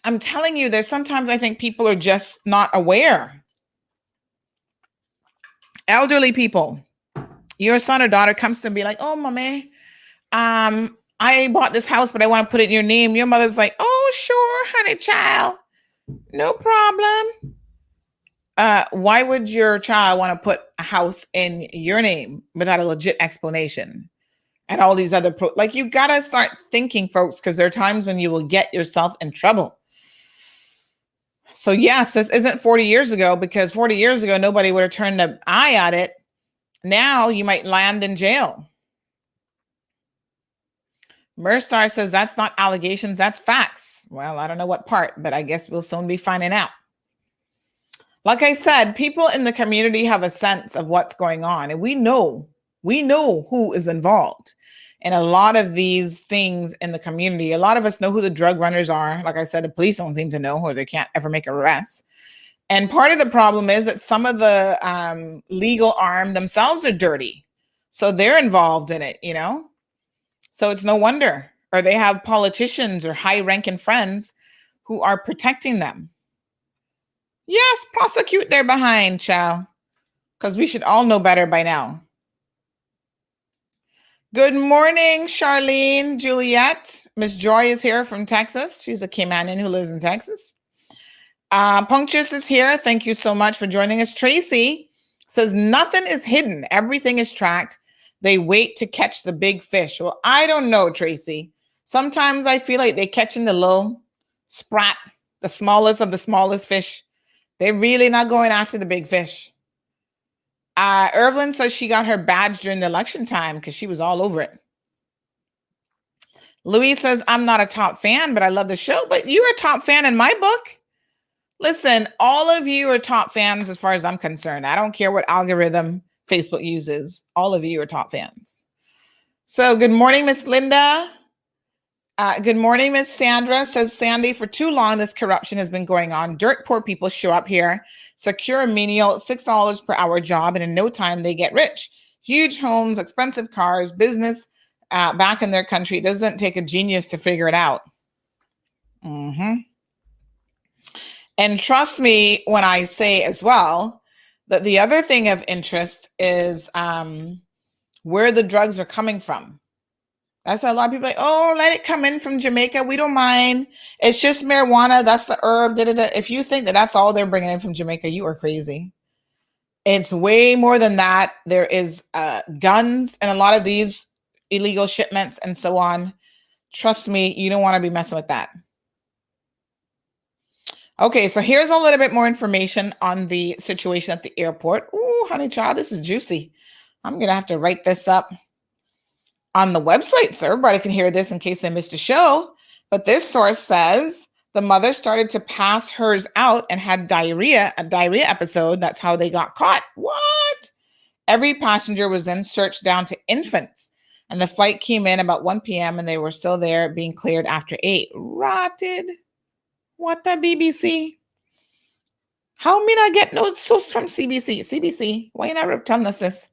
I'm telling you, there's sometimes I think people are just not aware. Elderly people, your son or daughter comes to be like, oh, mommy, I bought this house, but I want to put it in your name. Your mother's like, oh, sure, honey child. No problem. Why would your child want to put a house in your name without a legit explanation? And all these other like, you gotta start thinking, folks, because there are times when you will get yourself in trouble. So yes, this isn't 40 years ago, because 40 years ago nobody would have turned an eye at it. Now you might land in jail. Merstar says that's not allegations, that's facts. Well, I don't know what part, but I guess we'll soon be finding out. Like I said, people in the community have a sense of what's going on, and we know who is involved in a lot of these things in the community. A lot of us know who the drug runners are. Like I said, the police don't seem to know, or they can't ever make arrests. And part of the problem is that some of the legal arm themselves are dirty. So they're involved in it, you know? So it's no wonder. Or they have politicians or high-ranking friends who are protecting them. Yes, prosecute their behind, child. Because we should all know better by now. Good morning, Charlene, Juliet. Miss Joy is here from Texas. She's a Caymanian who lives in Texas. Punctious is here. Thank you so much for joining us. Tracy says nothing is hidden. Everything is tracked. They wait to catch the big fish. Well, I don't know, Tracy. Sometimes I feel like they're catching the little sprat, the smallest of the smallest fish. They're really not going after the big fish. Irvlyn says she got her badge during the election time because she was all over it. Louise says, I'm not a top fan, but I love the show. But you're a top fan in my book. Listen, all of you are top fans as far as I'm concerned. I don't care what algorithm Facebook uses. All of you are top fans. So good morning, Miss Linda. Good morning, Miss Sandra. Says Sandy, for too long, this corruption has been going on. Dirt poor people show up here, secure a menial $6 per hour job, and in no time they get rich. Huge homes, expensive cars, business back in their country. It doesn't take a genius to figure it out. And trust me when I say as well that the other thing of interest is where the drugs are coming from. That's why a lot of people are like, oh, let it come in from Jamaica. We don't mind. It's just marijuana. That's the herb. If you think that that's all they're bringing in from Jamaica, you are crazy. It's way more than that. There is guns and a lot of these illegal shipments and so on. Trust me, you don't want to be messing with that. Okay, so here's a little bit more information on the situation at the airport. Ooh, honey child, this is juicy. I'm going to have to write this up on the website so everybody can hear this in case they missed a show. But this source says the mother started to pass hers out and had diarrhea, a diarrhea episode. That's how they got caught. What? Every passenger was then searched down to infants. And the flight came in about 1 p.m. and they were still there being cleared after 8. Rotted. What the BBC? How me not get no source from CBC? CBC, why you not telling us this?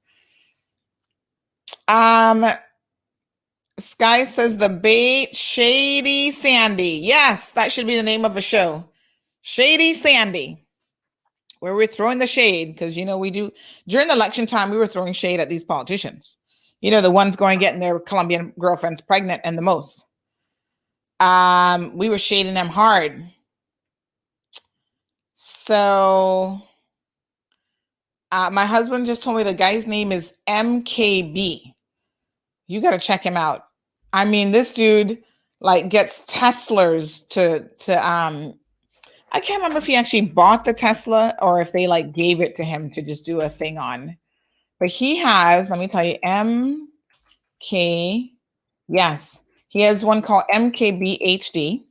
Sky says the bait, Shady Sandy. Yes, that should be the name of a show. Shady Sandy. Where we're throwing the shade, because, you know, we do, during election time, we were throwing shade at these politicians. You know, the ones going getting their Colombian girlfriends pregnant and the most. We were shading them hard. So, my husband just told me the guy's name is MKB. You got to check him out. I mean, this dude like gets Teslas to I can't remember if he actually bought the Tesla or if they like gave it to him to just do a thing on. But he has, let me tell you, yes, he has one called MKBHD.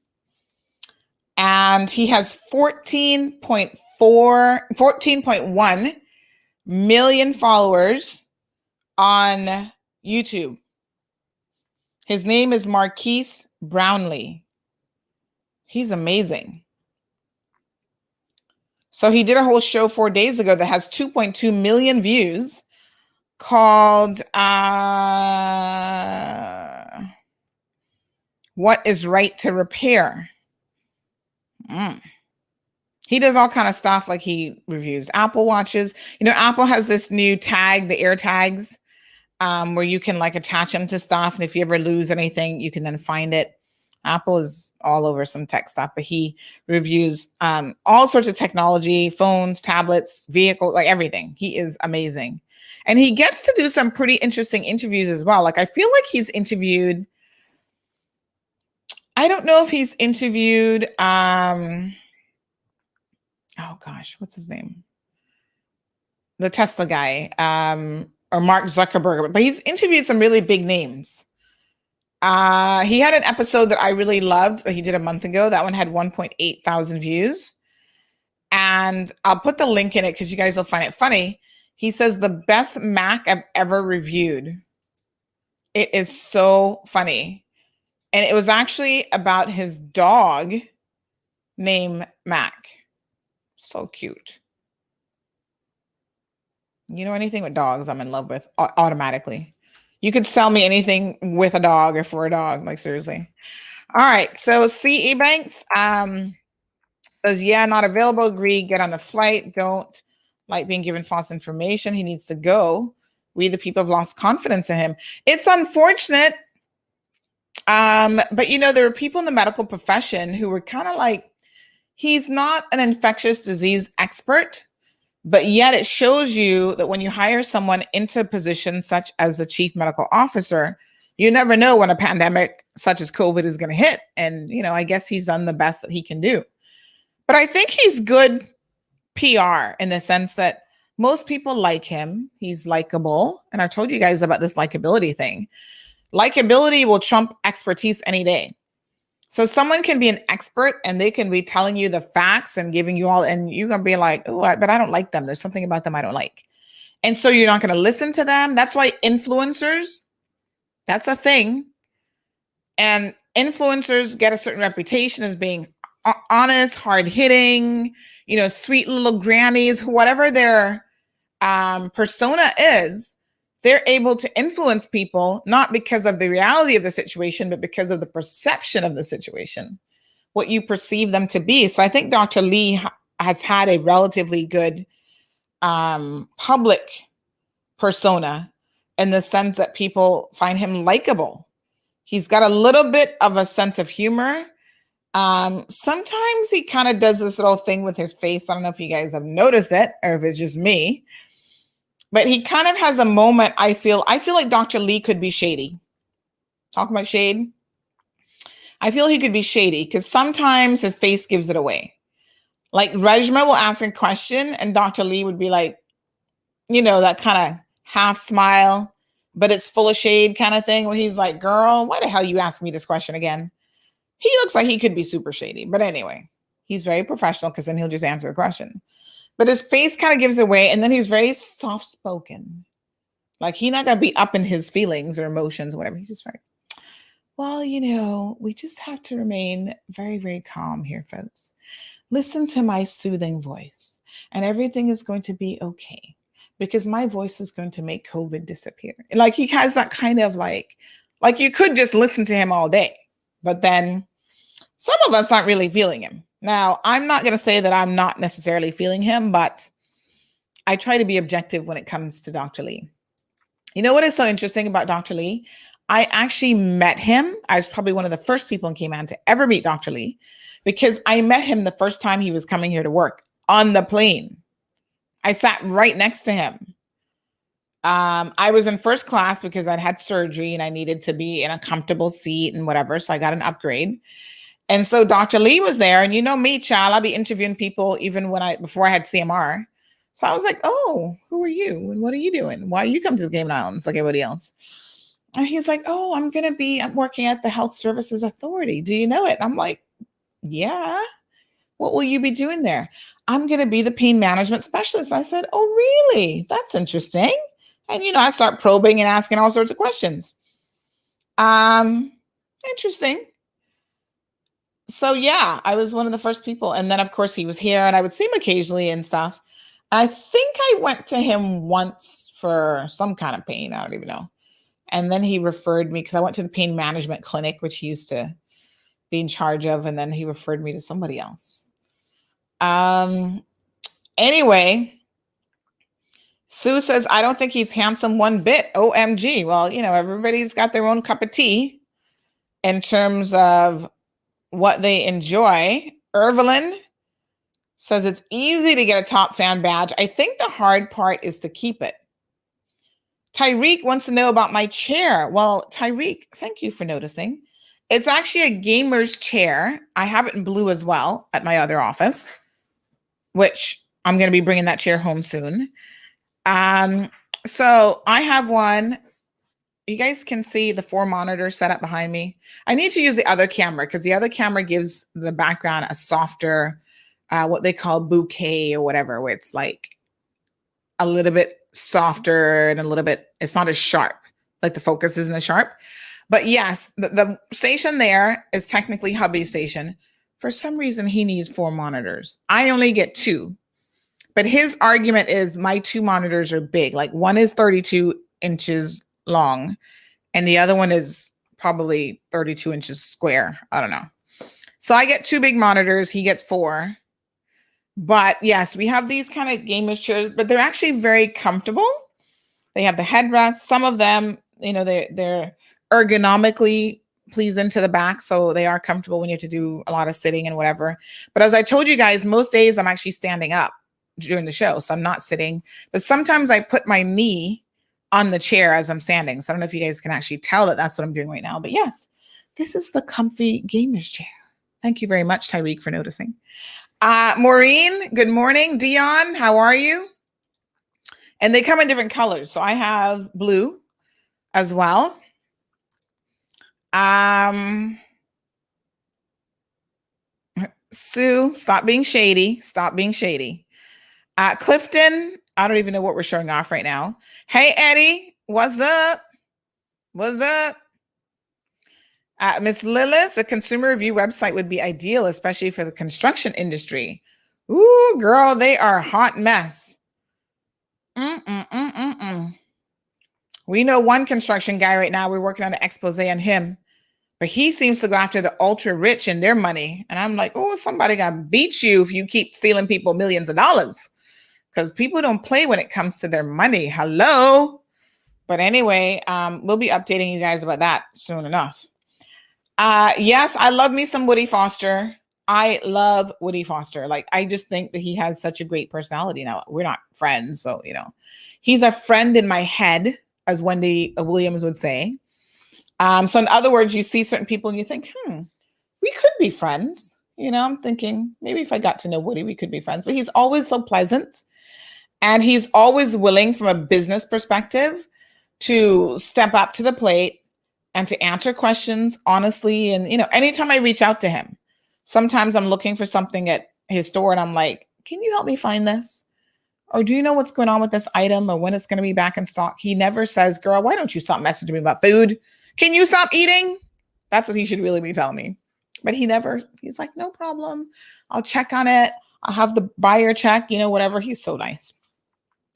And he has 14.1 million followers on YouTube. His name is Marquise Brownlee. He's amazing. So he did a whole show 4 days ago that has 2.2 million views called What is Right to Repair? He does all kind of stuff, like he reviews Apple watches. You know, Apple has this new tag, the Air Tags, where you can like attach them to stuff. And if you ever lose anything, you can then find it. Apple is all over some tech stuff, but he reviews all sorts of technology, phones, tablets, vehicles, like everything. He is amazing. And he gets to do some pretty interesting interviews as well. Like I feel like he's interviewed, I don't know if he's interviewed, oh gosh, what's his name? The Tesla guy, or Mark Zuckerberg, but he's interviewed some really big names. He had an episode that I really loved that he did a month ago. That one had 1.8 thousand views. And I'll put the link in it because you guys will find it funny. He says the best Mac I've ever reviewed. It is so funny. And it was actually about his dog named Mac. So cute. You know, anything with dogs I'm in love with automatically. You could sell me anything with a dog or for a dog, like seriously. All right, so CE Banks says, yeah, not available, agree, get on the flight, don't like being given false information, he needs to go. We the people have lost confidence in him. It's unfortunate, but you know, there were people in the medical profession who were kind of like, he's not an infectious disease expert, but yet it shows you that when you hire someone into a position such as the chief medical officer, you never know when a pandemic such as COVID is going to hit. And, you know, I guess he's done the best that he can do. But I think he's good PR in the sense that most people like him. He's likable. And I've told you guys about this likability thing. Likability will trump expertise any day. So someone can be an expert and they can be telling you the facts and giving you all, and you're going to be like, oh, but I don't like them. There's something about them I don't like. And so you're not going to listen to them. That's why influencers, that's a thing. And influencers get a certain reputation as being honest, hard hitting, you know, sweet little grannies, whatever their persona is. They're able to influence people, not because of the reality of the situation, but because of the perception of the situation, what you perceive them to be. So I think Dr. Lee has had a relatively good public persona in the sense that people find him likable. He's got a little bit of a sense of humor. Sometimes he kind of does this little thing with his face. I don't know if you guys have noticed it or if it's just me. But he kind of has a moment, I feel like Dr. Lee could be shady. Talking about shade. I feel he could be shady because sometimes his face gives it away. Like Rejma will ask a question and Dr. Lee would be like, you know, that kind of half smile, but it's full of shade kind of thing where he's like, girl, why the hell you ask me this question again? He looks like he could be super shady. But anyway, he's very professional because then he'll just answer the question. But his face kind of gives away, and then he's very soft-spoken. Like he's not going to be up in his feelings or emotions or whatever. He's just very, well, you know, we just have to remain very, very calm here, folks. Listen to my soothing voice, and everything is going to be okay because my voice is going to make COVID disappear. Like he has that kind of like you could just listen to him all day, but then some of us aren't really feeling him. Now, I'm not going to say that I'm not necessarily feeling him, but I try to be objective when it comes to Dr. Lee. You know what is so interesting about Dr. Lee? I actually met him. I was probably one of the first people in Cayman to ever meet Dr. Lee because I met him the first time he was coming here to work on the plane. I sat right next to him. I was in first class because I'd had surgery and I needed to be in a comfortable seat and whatever. So I got an upgrade. And so Dr. Lee was there, and you know me, child, I'll be interviewing people even before I had CMR. So I was like, oh, who are you? And what are you doing? Why you come to the Cayman Islands like everybody else? And he's like, oh, I'm working at the Health Services Authority. Do you know it? I'm like, yeah. What will you be doing there? I'm going to be the pain management specialist. I said, oh, really? That's interesting. And, you know, I start probing and asking all sorts of questions. Interesting. So yeah, I was one of the first people. And then of course he was here and I would see him occasionally and stuff. I think I went to him once for some kind of pain. I don't even know. And then he referred me because I went to the pain management clinic, which he used to be in charge of. And then he referred me to somebody else. Anyway, Sue says, I don't think he's handsome one bit. OMG. Well, you know, everybody's got their own cup of tea. in terms of what they enjoy. Irvelin says it's easy to get a top fan badge. I think the hard part is to keep it. Tyreek wants to know about my chair. Well, Tyreek, thank you for noticing. It's actually a gamer's chair. I have it in blue as well at my other office, which I'm going to be bringing that chair home soon. So I have one. You guys can see the 4 monitors set up behind me. I need to use the other camera because the other camera gives the background a softer, what they call bouquet or whatever, where it's like a little bit softer and a little bit, it's not as sharp, like the focus isn't as sharp. But yes, the station there is technically hubby's station. For some reason, he needs 4 monitors. I only get 2. But his argument is my 2 monitors are big. Like one is 32 inches long and the other one is probably 32 inches square. I don't know. So I get 2 big monitors. He gets 4. But yes, we have these kind of gamers chairs, but they're actually very comfortable. They have the headrest. Some of them, they're ergonomically pleasing to the back. So they are comfortable when you have to do a lot of sitting and whatever. But as I told you guys, most days I'm actually standing up during the show. So I'm not sitting, but sometimes I put my knee on the chair as I'm standing. So I don't know if you guys can actually tell that that's what I'm doing right now, but yes, this is the comfy gamer's chair. Thank you very much, Tyreek, for noticing. Maureen, good morning. Dion, how are you? And they come in different colors. So I have blue as well. Sue, stop being shady. Stop being shady. Clifton, I don't even know what we're showing off right now. Hey, Eddie, what's up? What's up? Miss Lillis, a consumer review website would be ideal, especially for the construction industry. Ooh, girl, they are a hot mess. We know one construction guy right now. We're working on an expose on him, but he seems to go after the ultra rich and their money. And I'm like, oh, somebody got to beat you if you keep stealing people millions of dollars, because people don't play when it comes to their money. Hello. But anyway, we'll be updating you guys about that soon enough. Yes, I love me some Woody Foster. I love Woody Foster. Like, I just think that he has such a great personality. Now, we're not friends, so, he's a friend in my head, as Wendy Williams would say. So in other words, you see certain people and you think, we could be friends. I'm thinking maybe if I got to know Woody, we could be friends. But he's always so pleasant. And he's always willing from a business perspective to step up to the plate and to answer questions honestly. And, anytime I reach out to him, sometimes I'm looking for something at his store and I'm like, can you help me find this? Or do you know what's going on with this item or when it's going to be back in stock? He never says, girl, why don't you stop messaging me about food? Can you stop eating? That's what he should really be telling me. But he's like, no problem. I'll check on it. I'll have the buyer check, whatever. He's so nice.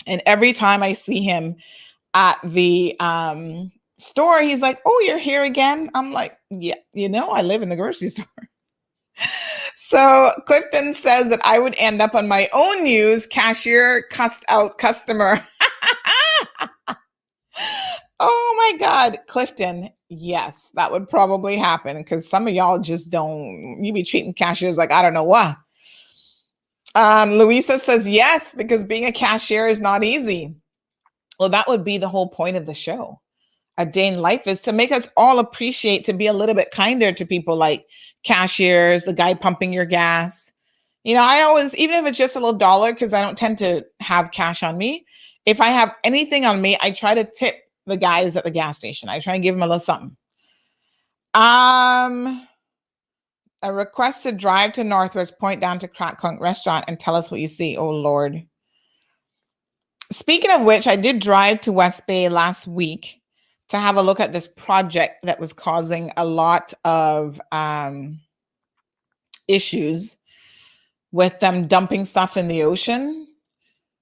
And every time I see him at the store, he's like, oh, you're here again? I'm like, yeah, I live in the grocery store. So Clifton says that I would end up on my own news, cashier cussed out customer. Oh my God, Clifton. Yes, that would probably happen because some of y'all just you be treating cashiers like I don't know what. Louisa says yes, because being a cashier is not easy. Well, that would be the whole point of the show. A Day in Life is to make us all appreciate, to be a little bit kinder to people like cashiers, the guy pumping your gas. I always, even if it's just a little dollar, because I don't tend to have cash on me. If I have anything on me, I try to tip the guys at the gas station. I try and give them a little something. A request to drive to Northwest Point down to Crack Conk Restaurant and tell us what you see. Oh, Lord. Speaking of which, I did drive to West Bay last week to have a look at this project that was causing a lot of issues with them dumping stuff in the ocean.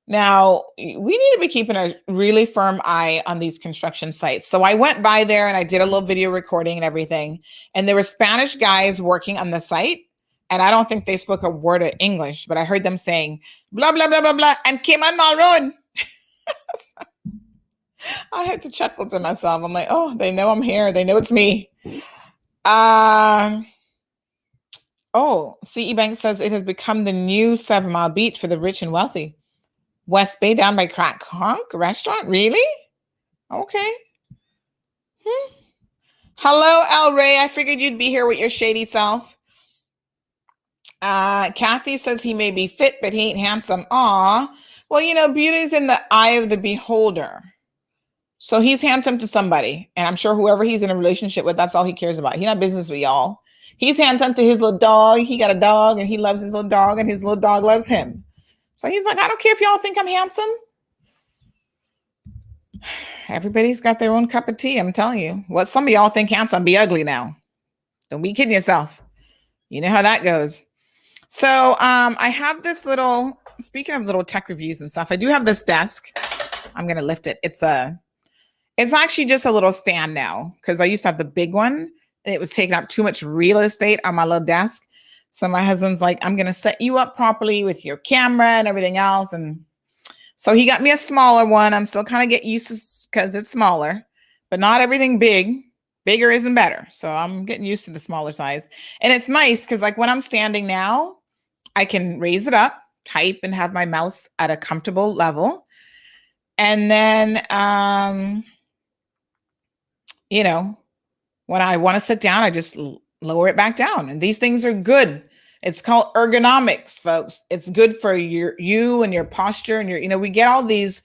Now, we need to be keeping a really firm eye on these construction sites. So I went by there and I did a little video recording and everything. And there were Spanish guys working on the site. And I don't think they spoke a word of English, but I heard them saying, blah, blah, blah, blah, blah, and came on my road. I had to chuckle to myself. I'm like, oh, they know I'm here. They know it's me. Um, oh, CE Bank says it has become the new 7 Mile Beach for the rich and wealthy. West Bay down by Crack Honk restaurant? Really? Okay. Hello, El Ray. I figured you'd be here with your shady self. Kathy says he may be fit, but he ain't handsome. Aw. Well, beauty's in the eye of the beholder. So he's handsome to somebody. And I'm sure whoever he's in a relationship with, that's all he cares about. He not business with y'all. He's handsome to his little dog. He got a dog and he loves his little dog and his little dog loves him. So he's like, I don't care if y'all think I'm handsome. Everybody's got their own cup of tea. I'm telling you. What some of y'all think handsome, be ugly now. Don't be kidding yourself. You know how that goes. So I have this little, speaking of little tech reviews and stuff, I do have this desk. I'm going to lift it. It's actually just a little stand now because I used to have the big one. And it was taking up too much real estate on my little desk. So my husband's like, I'm going to set you up properly with your camera and everything else. And so he got me a smaller one. I'm still kind of getting used to because it's smaller, but not everything big. Bigger isn't better. So I'm getting used to the smaller size. And it's nice because like when I'm standing now, I can raise it up, type, and have my mouse at a comfortable level. And then, when I want to sit down, I just lower it back down. And these things are good. It's called ergonomics, folks. It's good for you and your posture. And we get all these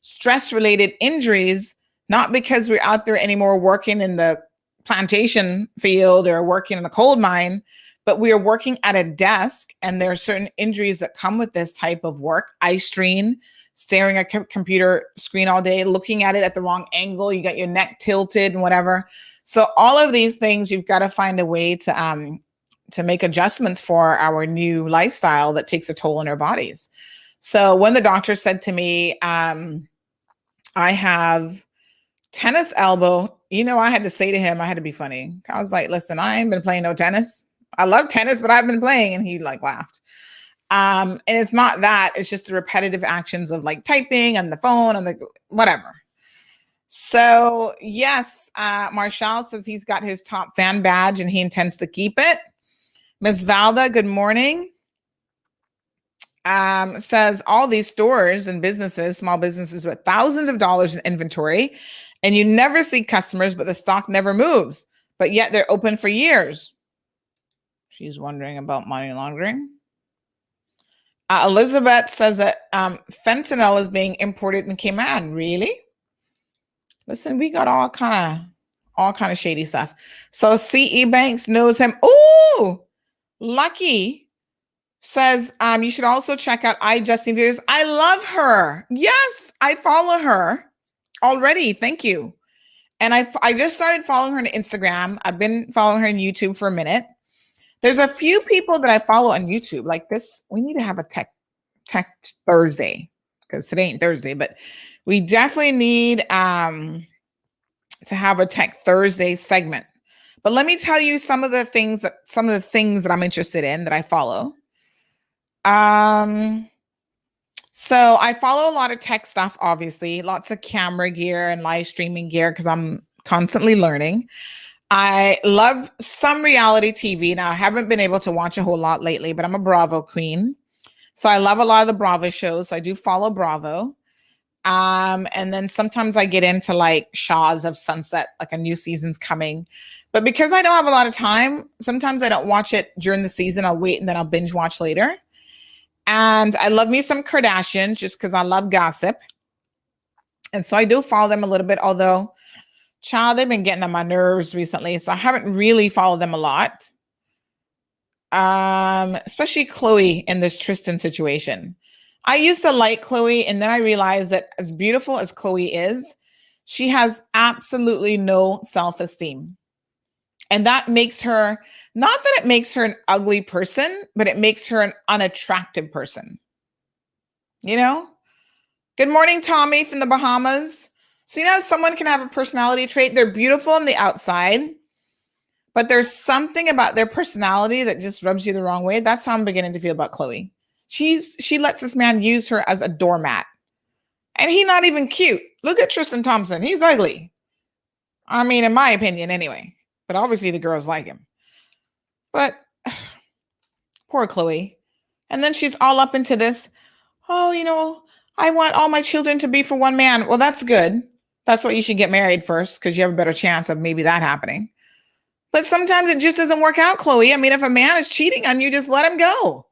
stress-related injuries, not because we're out there anymore working in the plantation field or working in the coal mine, but we are working at a desk, and there are certain injuries that come with this type of work. Eye strain, staring at a computer screen all day, looking at it at the wrong angle. You got your neck tilted and whatever. So all of these things, you've got to find a way to make adjustments for our new lifestyle that takes a toll on our bodies. So when the doctor said to me, I have tennis elbow, I had to say to him, I had to be funny. I was like, listen, I ain't been playing no tennis. I love tennis, but I've been playing. And he laughed. And it's not that, it's just the repetitive actions of like typing on the phone and the whatever. So yes, Marshall says he's got his top fan badge and he intends to keep it. Miss Valda, good morning. Says all these stores and businesses, small businesses with thousands of dollars in inventory, and you never see customers, but the stock never moves, but yet they're open for years. She's wondering about money laundering. Elizabeth says that fentanyl is being imported in Cayman. Really? Listen, we got all kind of shady stuff. So CE Banks knows him. Oh, Lucky says you should also check out iJustine videos. I love her. Yes, I follow her already. Thank you. And I just started following her on Instagram. I've been following her on YouTube for a minute. There's a few people that I follow on YouTube like this. We need to have a tech Thursday because today ain't Thursday, but we definitely need to have a Tech Thursday segment. But let me tell you some of the things that I'm interested in that I follow. So I follow a lot of tech stuff, obviously, lots of camera gear and live streaming gear because I'm constantly learning. I love some reality TV. Now, I haven't been able to watch a whole lot lately, but I'm a Bravo queen. So I love a lot of the Bravo shows. So I do follow Bravo. And then sometimes I get into like Shaws of Sunset, like a new season's coming. But because I don't have a lot of time, sometimes I don't watch it during the season. I'll wait and then I'll binge watch later. And I love me some Kardashians just because I love gossip. And so I do follow them a little bit, although, child, they've been getting on my nerves recently. So I haven't really followed them a lot. Especially Khloe in this Tristan situation. I used to like Khloe, and then I realized that as beautiful as Khloe is, she has absolutely no self-esteem. And that makes her, not that it makes her an ugly person, but it makes her an unattractive person. Good morning, Tommy from the Bahamas. So, someone can have a personality trait. They're beautiful on the outside, but there's something about their personality that just rubs you the wrong way. That's how I'm beginning to feel about Khloe. She lets this man use her as a doormat. And he's not even cute. Look at Tristan Thompson. He's ugly. I mean, in my opinion, anyway. But obviously the girls like him. But poor Chloe. And then she's all up into this. Oh, I want all my children to be for one man. Well, that's good. That's why you should get married first, because you have a better chance of maybe that happening. But sometimes it just doesn't work out, Chloe. I mean, if a man is cheating on you, just let him go.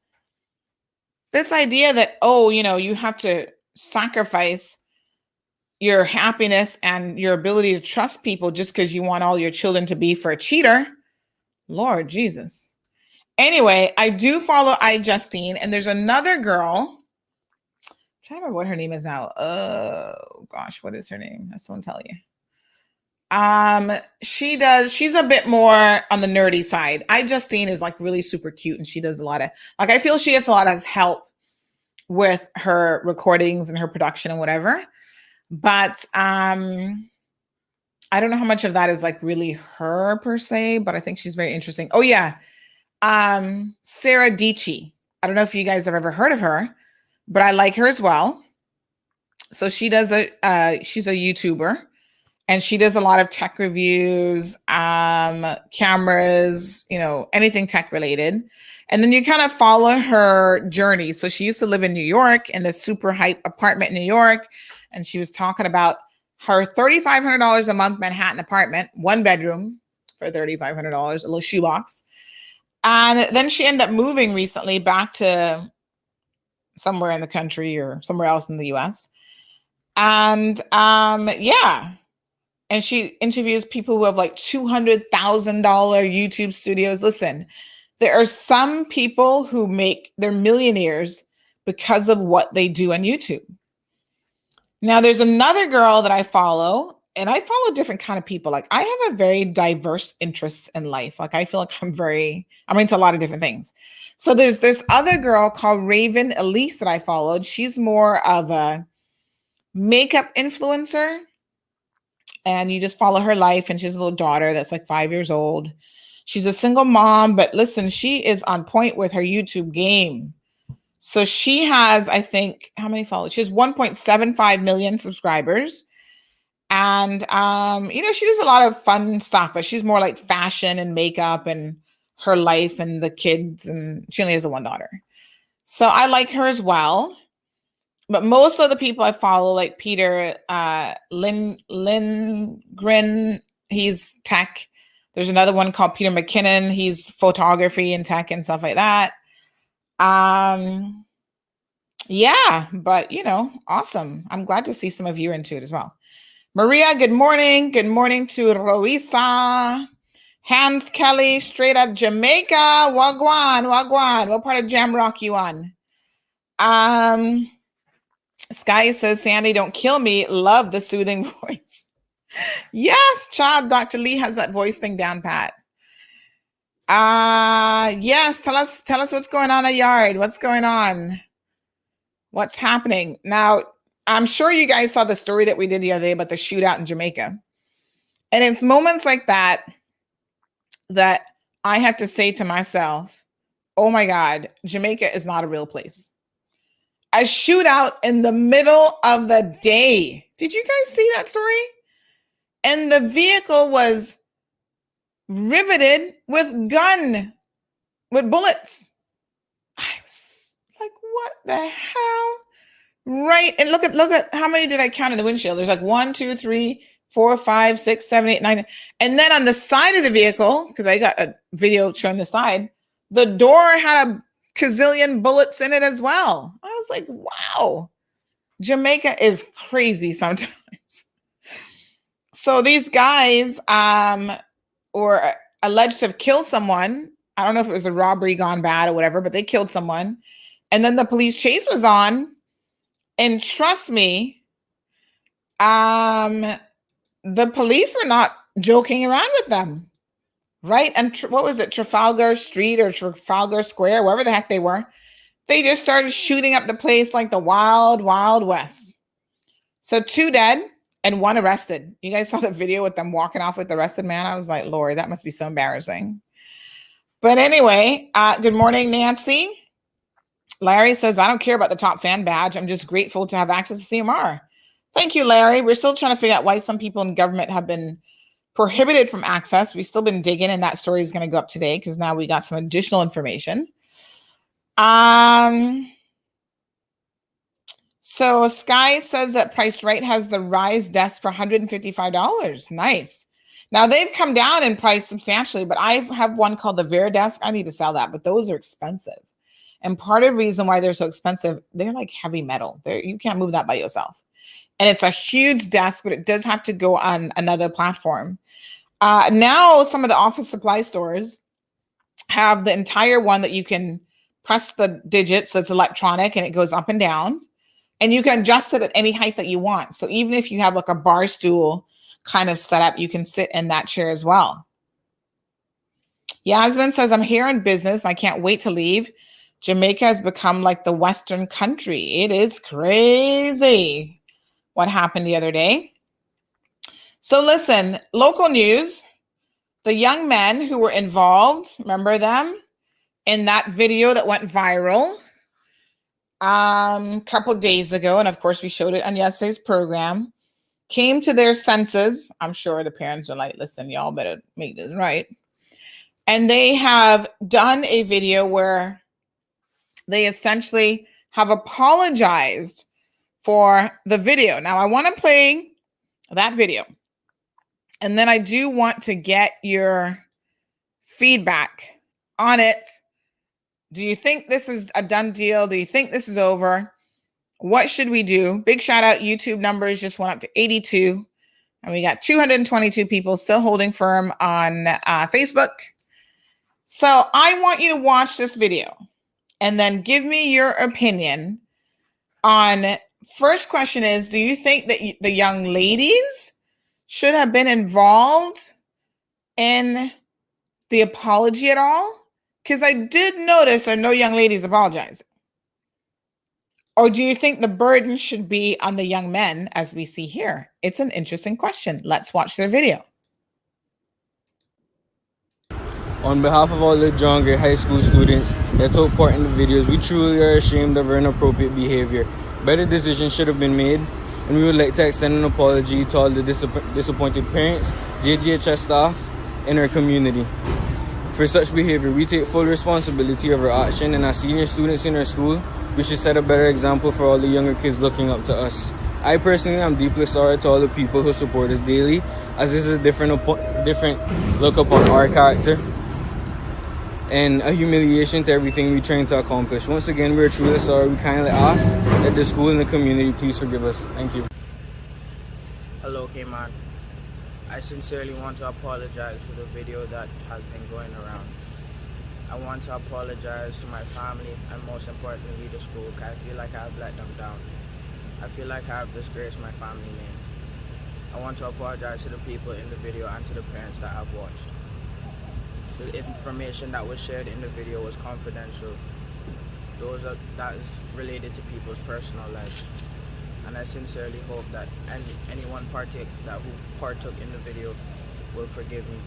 This idea that, you have to sacrifice your happiness and your ability to trust people just because you want all your children to be for a cheater. Lord Jesus. Anyway, I do follow iJustine, and there's another girl. I'm trying to remember what her name is now. Oh gosh, what is her name? That's someone tell you. She's a bit more on the nerdy side. iJustine is like really super cute, and she does a lot of, like, I feel she has a lot of help with her recordings and her production and whatever. But I don't know how much of that is like really her per se, but I think she's very interesting. Oh yeah. Sarah Dietschy. I don't know if you guys have ever heard of her, but I like her as well. So she's a YouTuber, and she does a lot of tech reviews, cameras, anything tech related. And then you kind of follow her journey. So she used to live in New York in this super hype apartment in New York. And she was talking about her $3,500 a month Manhattan apartment, 1 bedroom for $3,500, a little shoebox. And then she ended up moving recently back to somewhere in the country or somewhere else in the US. And and she interviews people who have like $200,000 YouTube studios. Listen, there are some people who they're millionaires because of what they do on YouTube. Now, there's another girl that I follow, and I follow different kind of people. Like, I have a very diverse interests in life. Like, I feel like I'm into a lot of different things. So there's this other girl called Raven Elise that I followed. She's more of a makeup influencer, and you just follow her life. And she has a little daughter that's like 5 years old. She's a single mom, but listen, she is on point with her YouTube game. So she has, I think, how many followers? She has 1.75 million subscribers. And, she does a lot of fun stuff, but she's more like fashion and makeup and her life and the kids. And she only has one daughter. So I like her as well. But most of the people I follow, like Peter Lindgren, he's tech. There's another one called Peter McKinnon. He's photography and tech and stuff like that. But awesome. I'm glad to see some of you into it as well. Maria, good morning. Good morning to Roisa. Hans Kelly, straight up Jamaica. Wagwan. What part of Jamrock you on? Sky says, Sandy, don't kill me. Love the soothing voice. Yes, child. Dr. Lee has that voice thing down pat. Yes, tell us what's going on at Yard. What's going on? What's happening? Now, I'm sure you guys saw the story that we did the other day about the shootout in Jamaica. And it's moments like that I have to say to myself, oh my God, Jamaica is not a real place. A shootout in the middle of the day. Did you guys see that story? And the vehicle was riveted with bullets. I was like, what the hell? Right. And look at how many did I count in the windshield? There's like 1, 2, 3, 4, 5, 6, 7, 8, 9. And then on the side of the vehicle, because I got a video showing the side, the door had a gazillion bullets in it as well. I was like, wow, Jamaica is crazy sometimes. So these guys were alleged to have killed someone. I don't know if it was a robbery gone bad or whatever, but they killed someone. And then the police chase was on. And trust me, the police were not joking around with them. Right? And what was it? Trafalgar Street or Trafalgar Square, wherever the heck they were. They just started shooting up the place like the wild, wild west. So 2 dead and 1 arrested. You guys saw the video with them walking off with the arrested man? I was like, Lord, that must be so embarrassing. But anyway, good morning, Nancy. Larry says, I don't care about the top fan badge. I'm just grateful to have access to CMR. Thank you, Larry. We're still trying to figure out why some people in government have been prohibited from access. We've still been digging, and that story is going to go up today because now we got some additional information. So Sky says that Priced Right has the Rise desk for $155. Nice. Now they've come down in price substantially, but I have one called the Vera desk. I need to sell that, but those are expensive. And part of the reason why they're so expensive, they're like heavy metal. You can't move that by yourself. And it's a huge desk, but it does have to go on another platform. Now some of the office supply stores have the entire one that you can press the digits, so it's electronic and it goes up and down. And you can adjust it at any height that you want. So even if you have like a bar stool kind of setup, you can sit in that chair as well. Yasmin says, I'm here in business. I can't wait to leave. Jamaica has become like the Western country. It is crazy what happened the other day. So listen, local news, the young men who were involved, remember them in that video that went viral a couple of days ago, and of course we showed it on yesterday's program, came to their senses. I'm sure the parents are like, listen, y'all better make this right. And they have done a video where they essentially have apologized for the video. Now I want to play that video, and then I do want to get your feedback on it. Do you think this is a done deal? Do you think this is over? What should we do? Big shout out. YouTube numbers just went up to 82. And we got 222 people still holding firm on Facebook. So I want you to watch this video and then give me your opinion on, first question is, do you think that the young ladies should have been involved in the apology at all? Because I did notice there are no young ladies apologizing. Or do you think the burden should be on the young men, as we see here? It's an interesting question. Let's watch their video. On behalf of all the John Gray High School students that took part in the videos, we truly are ashamed of our inappropriate behavior. Better decisions should have been made, and we would like to extend an apology to all the disappointed parents, TCHT staff, and our community. For such behavior, we take full responsibility of our action, and as senior students in our school, we should set a better example for all the younger kids looking up to us. I personally am deeply sorry to all the people who support us daily, as this is a different look upon our character and a humiliation to everything we train to accomplish. Once again, we are truly sorry. We kindly ask that the school and the community please forgive us. Thank you. Hello, K-Man. I sincerely want to apologize for the video that has been going around. I want to apologize to my family and most importantly the school, because I feel like I have let them down. I feel like I have disgraced my family name. I want to apologize to the people in the video and to the parents that have watched. The information that was shared in the video was confidential. That is related to people's personal lives. And I sincerely hope that anyone who partook in the video will forgive me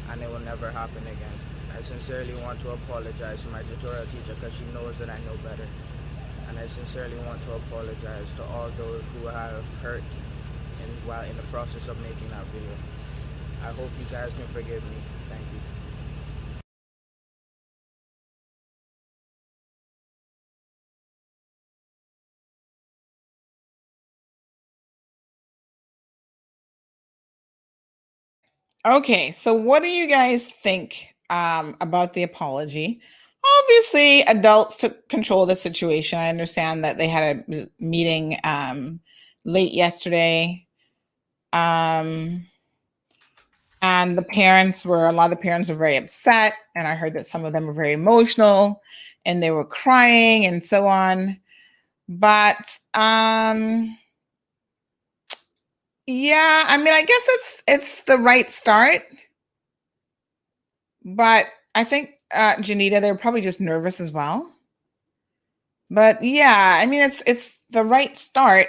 and it will never happen again. I sincerely want to apologize to my tutorial teacher because she knows that I know better. And I sincerely want to apologize to all those who have hurt while in the process of making that video. I hope you guys can forgive me. Thank you. Okay, so what do you guys think about the apology? Obviously, adults took control of the situation. I understand that they had a meeting late yesterday. And a lot of the parents were very upset. And I heard that some of them were very emotional and they were crying and so on. But yeah, I mean, I guess it's the right start. But I think Janita, they were probably just nervous as well. But yeah, I mean, it's the right start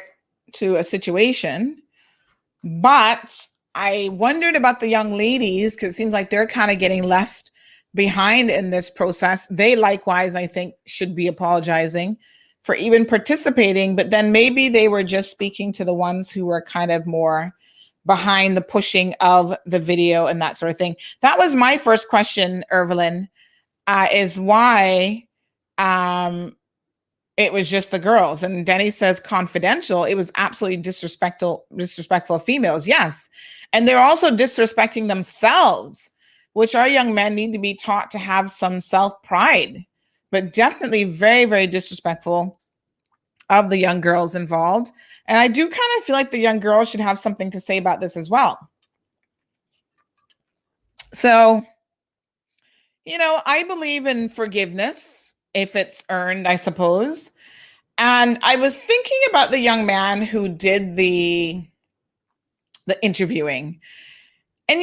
to a situation. But I wondered about the young ladies because it seems like they're kind of getting left behind in this process. They likewise, I think, should be apologizing for even participating, but then maybe they were just speaking to the ones who were kind of more behind the pushing of the video and that sort of thing. That was my first question, Evelyn, is why it was just the girls. And Denny says confidential. It was absolutely disrespectful of females. Yes. And they're also disrespecting themselves, which our young men need to be taught to have some self-pride, but definitely very, very disrespectful of the young girls involved. And I do kind of feel like the young girls should have something to say about this as well. So, I believe in forgiveness if it's earned, I suppose. And I was thinking about the young man who did the interviewing. And,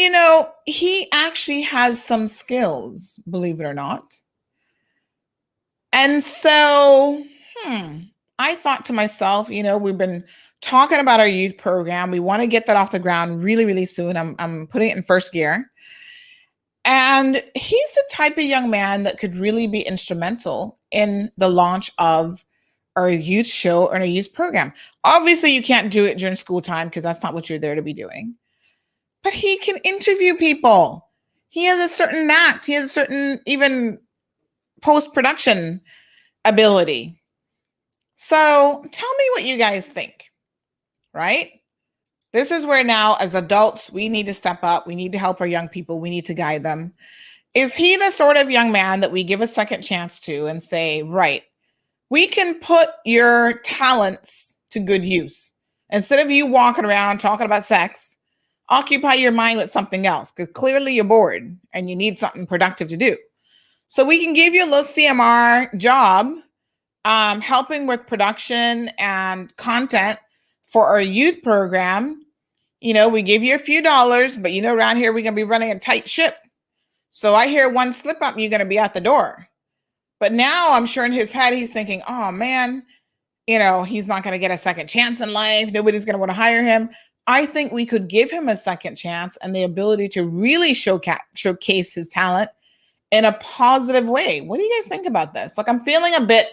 he actually has some skills, believe it or not. And so, I thought to myself, we've been talking about our youth program. We want to get that off the ground really, really soon. I'm putting it in first gear. And he's the type of young man that could really be instrumental in the launch of our youth show and our youth program. Obviously, you can't do it during school time because that's not what you're there to be doing. But he can interview people. He has a certain knack. He has a certain even post-production ability. So tell me what you guys think, right? This is where now, as adults, we need to step up. We need to help our young people. We need to guide them. Is he the sort of young man that we give a second chance to and say, right, we can put your talents to good use. Instead of you walking around talking about sex, occupy your mind with something else, because clearly you're bored and you need something productive to do. So we can give you a little CMR job, helping with production and content for our youth program. We give you a few dollars, but around here we're going to be running a tight ship. So I hear one slip up and you're going to be at the door. But now I'm sure in his head, he's thinking, oh man, he's not going to get a second chance in life. Nobody's going to want to hire him. I think we could give him a second chance and the ability to really showcase his talent in a positive way. What do you guys think about this? Like, I'm feeling a bit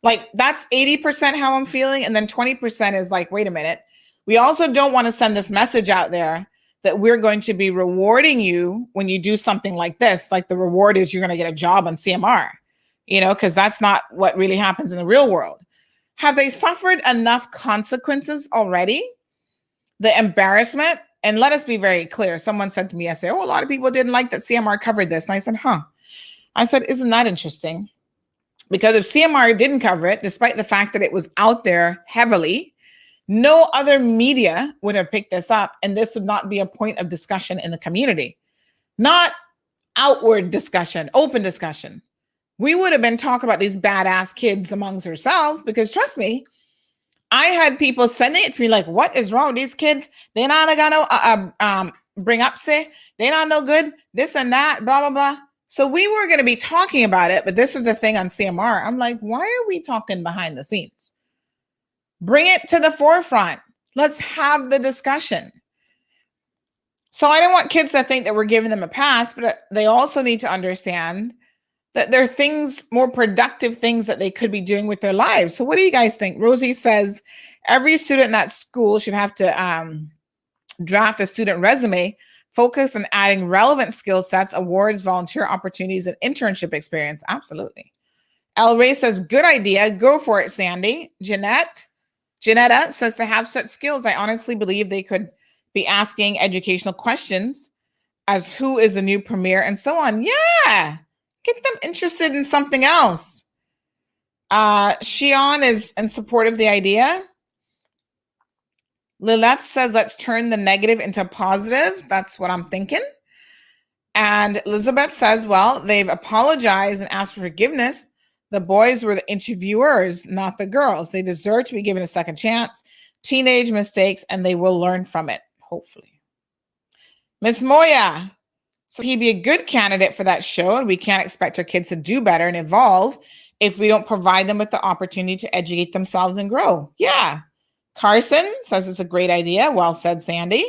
like that's 80% how I'm feeling. And then 20% is like, wait a minute. We also don't want to send this message out there that we're going to be rewarding you when you do something like this. Like the reward is you're going to get a job on CMR, because that's not what really happens in the real world. Have they suffered enough consequences already? The embarrassment. And let us be very clear. Someone said to me yesterday, a lot of people didn't like that CMR covered this. And I said, I said, isn't that interesting? Because if CMR didn't cover it, despite the fact that it was out there heavily, no other media would have picked this up. And this would not be a point of discussion in the community. Not outward discussion, open discussion. We would have been talking about these badass kids amongst ourselves, because trust me, I had people sending it to me like, what is wrong with these kids? They not got no bring up, say, they not no good, this and that, blah, blah, blah. So we were going to be talking about it, but this is a thing on CMR. I'm like, why are we talking behind the scenes? Bring it to the forefront. Let's have the discussion. So I don't want kids to think that we're giving them a pass, but they also need to understand that there are things, more productive things that they could be doing with their lives. So what do you guys think? Rosie says every student in that school should have to draft a student resume, focus on adding relevant skill sets, awards, volunteer opportunities, and internship experience. Absolutely. El Ray says, good idea. Go for it, Sandy. Janetta says to have such skills, I honestly believe they could be asking educational questions as who is the new premier and so on. Yeah. Get them interested in something else. Shion is in support of the idea. Lilette says, let's turn the negative into positive. That's what I'm thinking. And Elizabeth says, well, they've apologized and asked for forgiveness. The boys were the interviewers, not the girls. They deserve to be given a second chance. Teenage mistakes, and they will learn from it, hopefully. Miss Moya, so he'd be a good candidate for that show, and we can't expect our kids to do better and evolve if we don't provide them with the opportunity to educate themselves and grow. Yeah. Carson says it's a great idea. Well said, Sandy.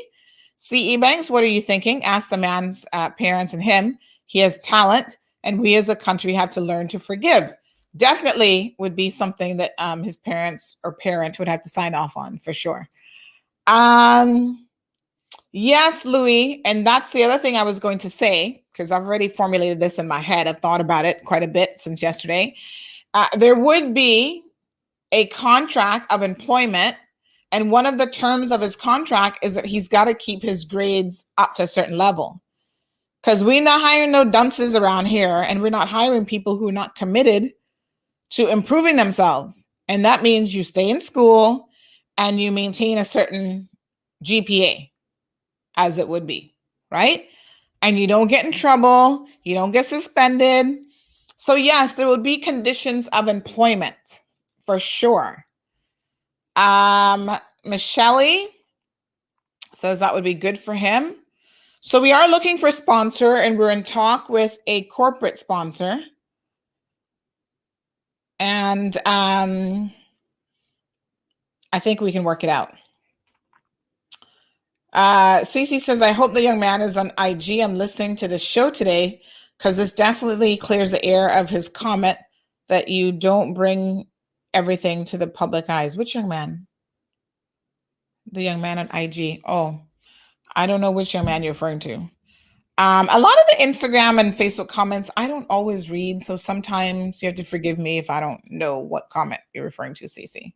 C.E. Banks, what are you thinking? Ask the man's parents and him. He has talent, and we as a country have to learn to forgive. Definitely would be something that his parents or parent would have to sign off on for sure. Yes, Louis. And that's the other thing I was going to say, because I've already formulated this in my head. I've thought about it quite a bit since yesterday. There would be a contract of employment. And one of the terms of his contract is that he's got to keep his grades up to a certain level. Because we're not hiring no dunces around here, and we're not hiring people who are not committed to improving themselves. And that means you stay in school and you maintain a certain GPA, as it would be, right? And you don't get in trouble, you don't get suspended. So yes, there will be conditions of employment for sure. Michelle says that would be good for him. So we are looking for a sponsor, and we're in talk with a corporate sponsor. And I think we can work it out. Cece says, I hope the young man is on IG. I'm listening to the show today because this definitely clears the air of his comment that you don't bring everything to the public eyes. Which young man? The young man on IG. Oh, I don't know which young man you're referring to. A lot of the Instagram and Facebook comments, I don't always read. So sometimes you have to forgive me if I don't know what comment you're referring to, Cece.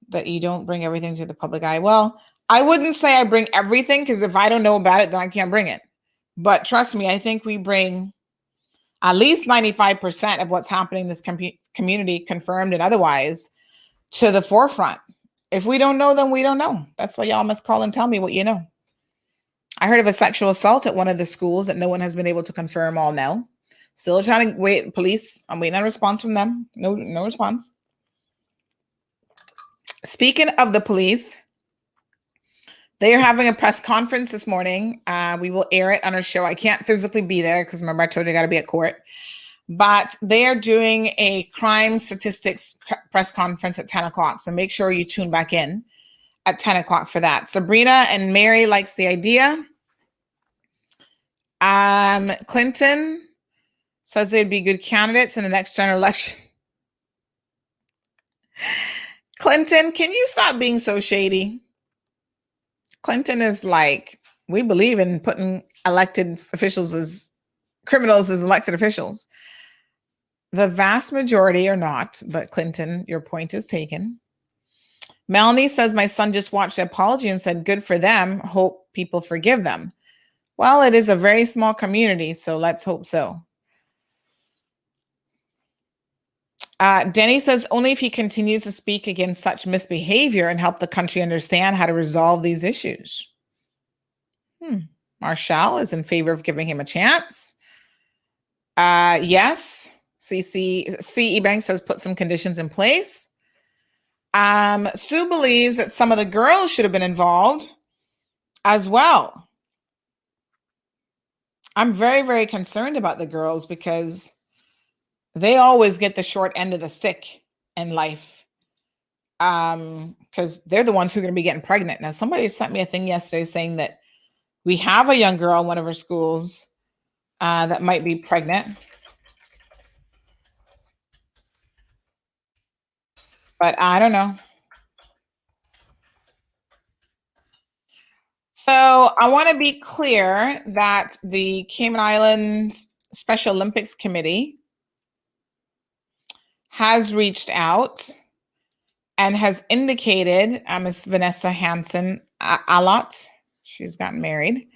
That you don't bring everything to the public eye. Well, I wouldn't say I bring everything, because if I don't know about it, then I can't bring it. But trust me, I think we bring at least 95% of what's happening in this community, confirmed and otherwise, to the forefront. If we don't know, then we don't know. That's why y'all must call and tell me what you know. I heard of a sexual assault at one of the schools that no one has been able to confirm all now. Still trying to wait. Police, I'm waiting on a response from them. No response. Speaking of the police, they are having a press conference this morning. We will air it on our show. I can't physically be there because remember I told you I got to be at court. But they are doing a crime statistics press conference at 10 o'clock. So make sure you tune back in at 10 o'clock for that. Sabrina and Mary likes the idea. Clinton says they'd be good candidates in the next general election. Clinton, can you stop being so shady? Clinton is like, we believe in putting elected officials as criminals as elected officials. The vast majority are not, but Clinton, your point is taken. Melanie says, my son just watched the apology and said, good for them. Hope people forgive them. Well, it is a very small community, so let's hope so. Denny says, only if he continues to speak against such misbehavior and help the country understand how to resolve these issues. Marshall is in favor of giving him a chance. Yes. C.E. Banks says, put some conditions in place. Sue believes that some of the girls should have been involved as well. I'm very, very concerned about the girls because they always get the short end of the stick in life. Because they're the ones who are going to be getting pregnant. Now, somebody sent me a thing yesterday saying that we have a young girl in one of our schools that might be pregnant. But I don't know. So I want to be clear that the Cayman Islands Special Olympics Committee has reached out and has indicated, Miss Vanessa Hansen Alot, she's gotten married,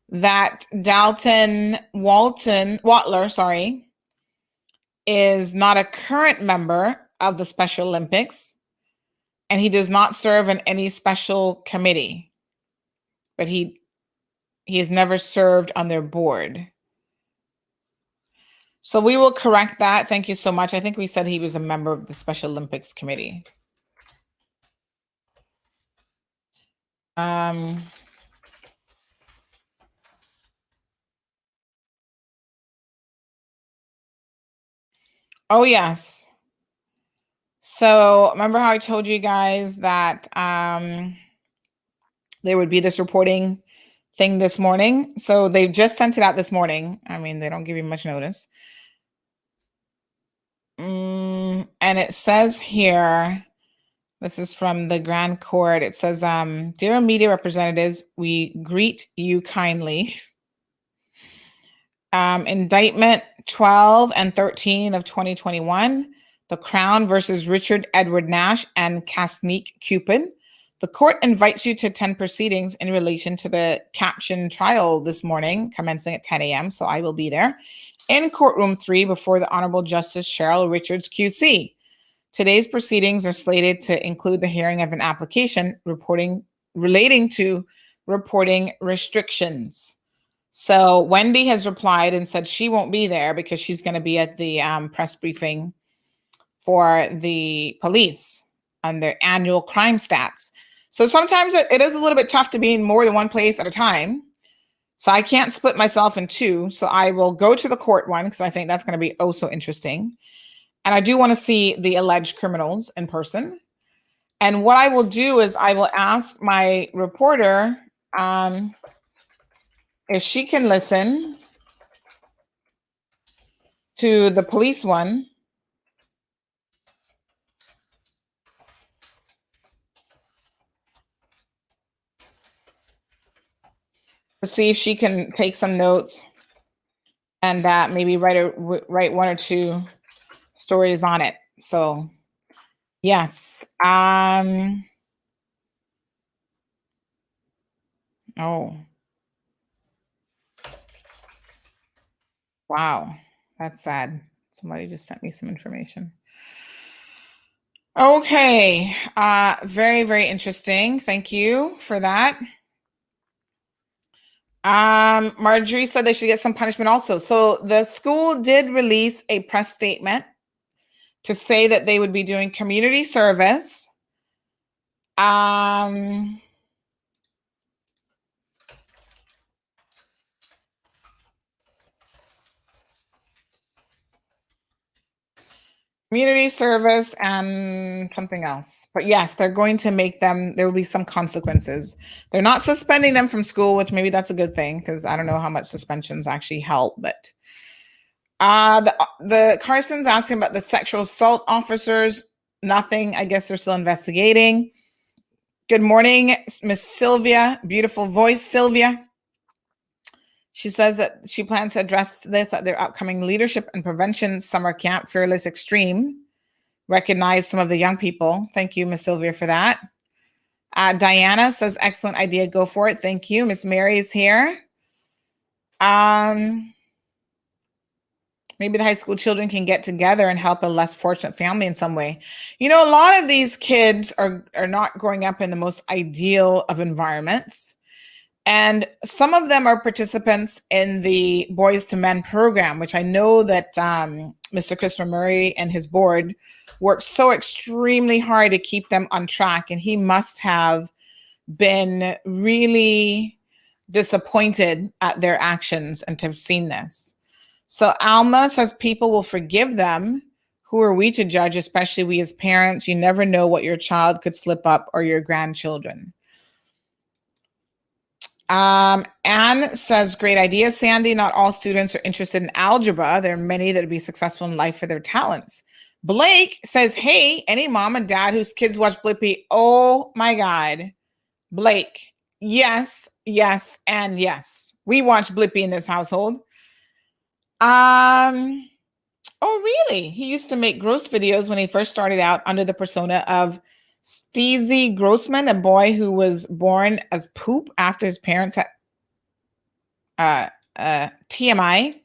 that Dalton Watler, is not a current member of the Special Olympics, and he does not serve in any special committee. But he has never served on their board. So we will correct that. Thank you so much. I think we said he was a member of the Special Olympics Committee. Oh, yes. So remember how I told you guys that there would be this reporting thing this morning. So they just sent it out this morning. I mean, they don't give you much notice. And it says here This is from the Grand Court. It says, dear media representatives, we greet you kindly. Indictment 12 and 13 of 2021, the Crown versus Richard Edward Nash and Casnique Cupid. The court invites you to attend proceedings in relation to the caption trial this morning, commencing at 10 a.m., so I will be there, in courtroom 3 before the Honorable Justice Cheryl Richards, QC. Today's proceedings are slated to include the hearing of an application relating to reporting restrictions. So Wendy has replied and said she won't be there because she's going to be at the press briefing for the police on their annual crime stats. So sometimes it is a little bit tough to be in more than one place at a time. So I can't split myself in two. So I will go to the court one because I think that's going to be oh so interesting. And I do want to see the alleged criminals in person. And what I will do is I will ask my reporter if she can listen to the police one. To see if she can take some notes and maybe write one or two stories on it. So yes. Oh, wow, that's sad. Somebody just sent me some information. Okay, very, very interesting. Thank you for that. Marjorie said they should get some punishment also. So the school did release a press statement to say that they would be doing community service. Community service and something else. But yes, they're going to make them, there will be some consequences. They're not suspending them from school, which maybe that's a good thing because I don't know how much suspensions actually help, but the Carson's asking about the sexual assault officers. Nothing. I guess they're still investigating. Good morning, Miss Sylvia. Beautiful voice, Sylvia. She says that she plans to address this at their upcoming leadership and prevention summer camp, Fearless Extreme. Recognize some of the young people. Thank you, Miss Sylvia, for that. Diana says, excellent idea. Go for it. Thank you. Miss Mary is here. Maybe the high school children can get together and help a less fortunate family in some way. You know, a lot of these kids are not growing up in the most ideal of environments. And some of them are participants in the Boys to Men program, which I know that Mr. Christopher Murray and his board worked so extremely hard to keep them on track. And he must have been really disappointed at their actions and to have seen this. So Alma says people will forgive them. Who are we to judge, especially we as parents? You never know what your child could slip up or your grandchildren. Anne says, great idea, Sandy. Not all students are interested in algebra. There are many that would be successful in life for their talents. Blake says, hey, any mom and dad whose kids watch Blippi? Oh my God. Blake, yes, yes, and yes. We watch Blippi in this household. Oh, really? He used to make gross videos when he first started out under the persona of Steezy Grossman, a boy who was born as poop after his parents had TMI.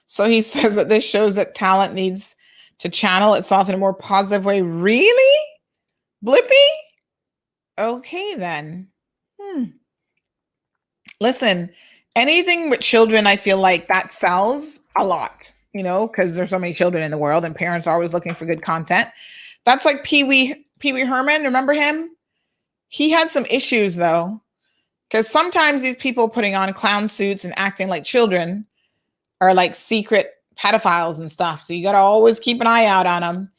So he says that this shows that talent needs to channel itself in a more positive way. Really? Blippi? Okay, then. Listen, anything with children, I feel like that sells a lot, you know, because there's so many children in the world and parents are always looking for good content. That's like Pee Wee Herman. Remember him? He had some issues, though, because sometimes these people putting on clown suits and acting like children are like secret pedophiles and stuff. So you got to always keep an eye out on them.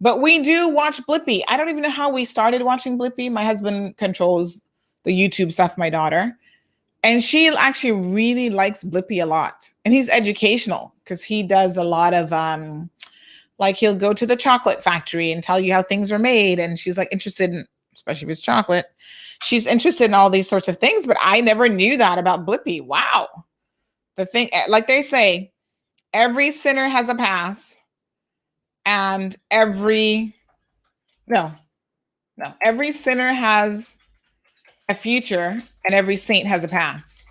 But we do watch Blippi. I don't even know how we started watching Blippi. My husband controls the YouTube stuff, my daughter. And she actually really likes Blippi a lot. And he's educational because he does a lot of Like he'll go to the chocolate factory and tell you how things are made. And she's like interested in, especially if it's chocolate, she's interested in all these sorts of things. But I never knew that about Blippi. Wow. The thing, like they say, every sinner has a past, and every sinner has a future, and every saint has a past.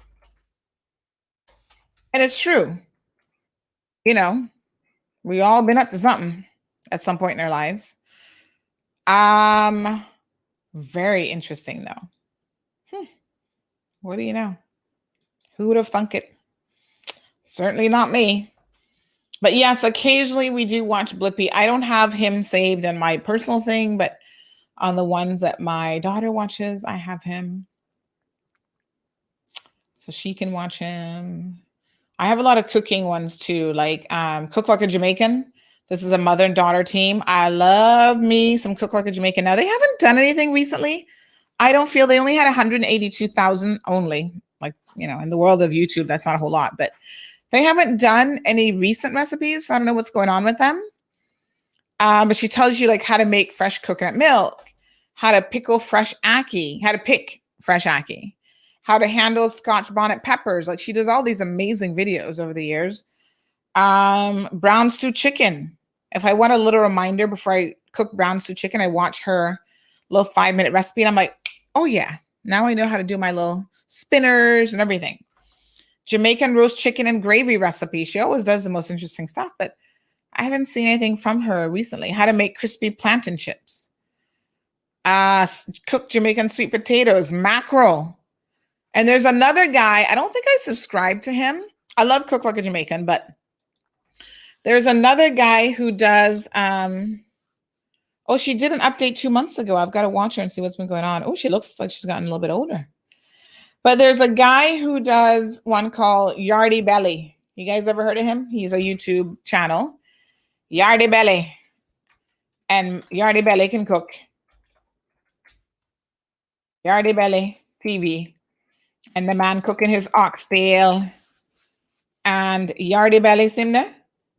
And it's true. You know, we all been up to something at some point in our lives. Very interesting though. What do you know? Who would have thunk it? Certainly not me. But yes, occasionally we do watch Blippi. I don't have him saved on my personal thing, but on the ones that my daughter watches, I have him. So she can watch him. I have a lot of cooking ones too, like Cook Like a Jamaican. This is a mother and daughter team. I love me some Cook Like a Jamaican. Now, they haven't done anything recently. I don't feel they only had 182,000 only. Like, in the world of YouTube, that's not a whole lot, but they haven't done any recent recipes. So I don't know what's going on with them. But she tells you like how to make fresh coconut milk, how to pickle fresh ackee, how to pick fresh ackee, how to handle Scotch bonnet peppers. Like she does all these amazing videos over the years. Brown stew chicken. If I want a little reminder before I cook brown stew chicken, I watch her little 5-minute recipe and I'm like, oh yeah, now I know how to do my little spinners and everything. Jamaican roast chicken and gravy recipe. She always does the most interesting stuff, but I haven't seen anything from her recently. How to make crispy plantain chips. Cook Jamaican sweet potatoes, mackerel. And there's another guy, I don't think I subscribe to him. I love Cook Like a Jamaican, but there's another guy who does, she did an update 2 months ago. I've got to watch her and see what's been going on. Oh, she looks like she's gotten a little bit older. But there's a guy who does one called Yardy Belly. You guys ever heard of him? He's a YouTube channel. Yardy Belly. And Yardy Belly can cook. Yardy Belly TV. And the man cooking his oxtail. And Yardy Belly, see him there?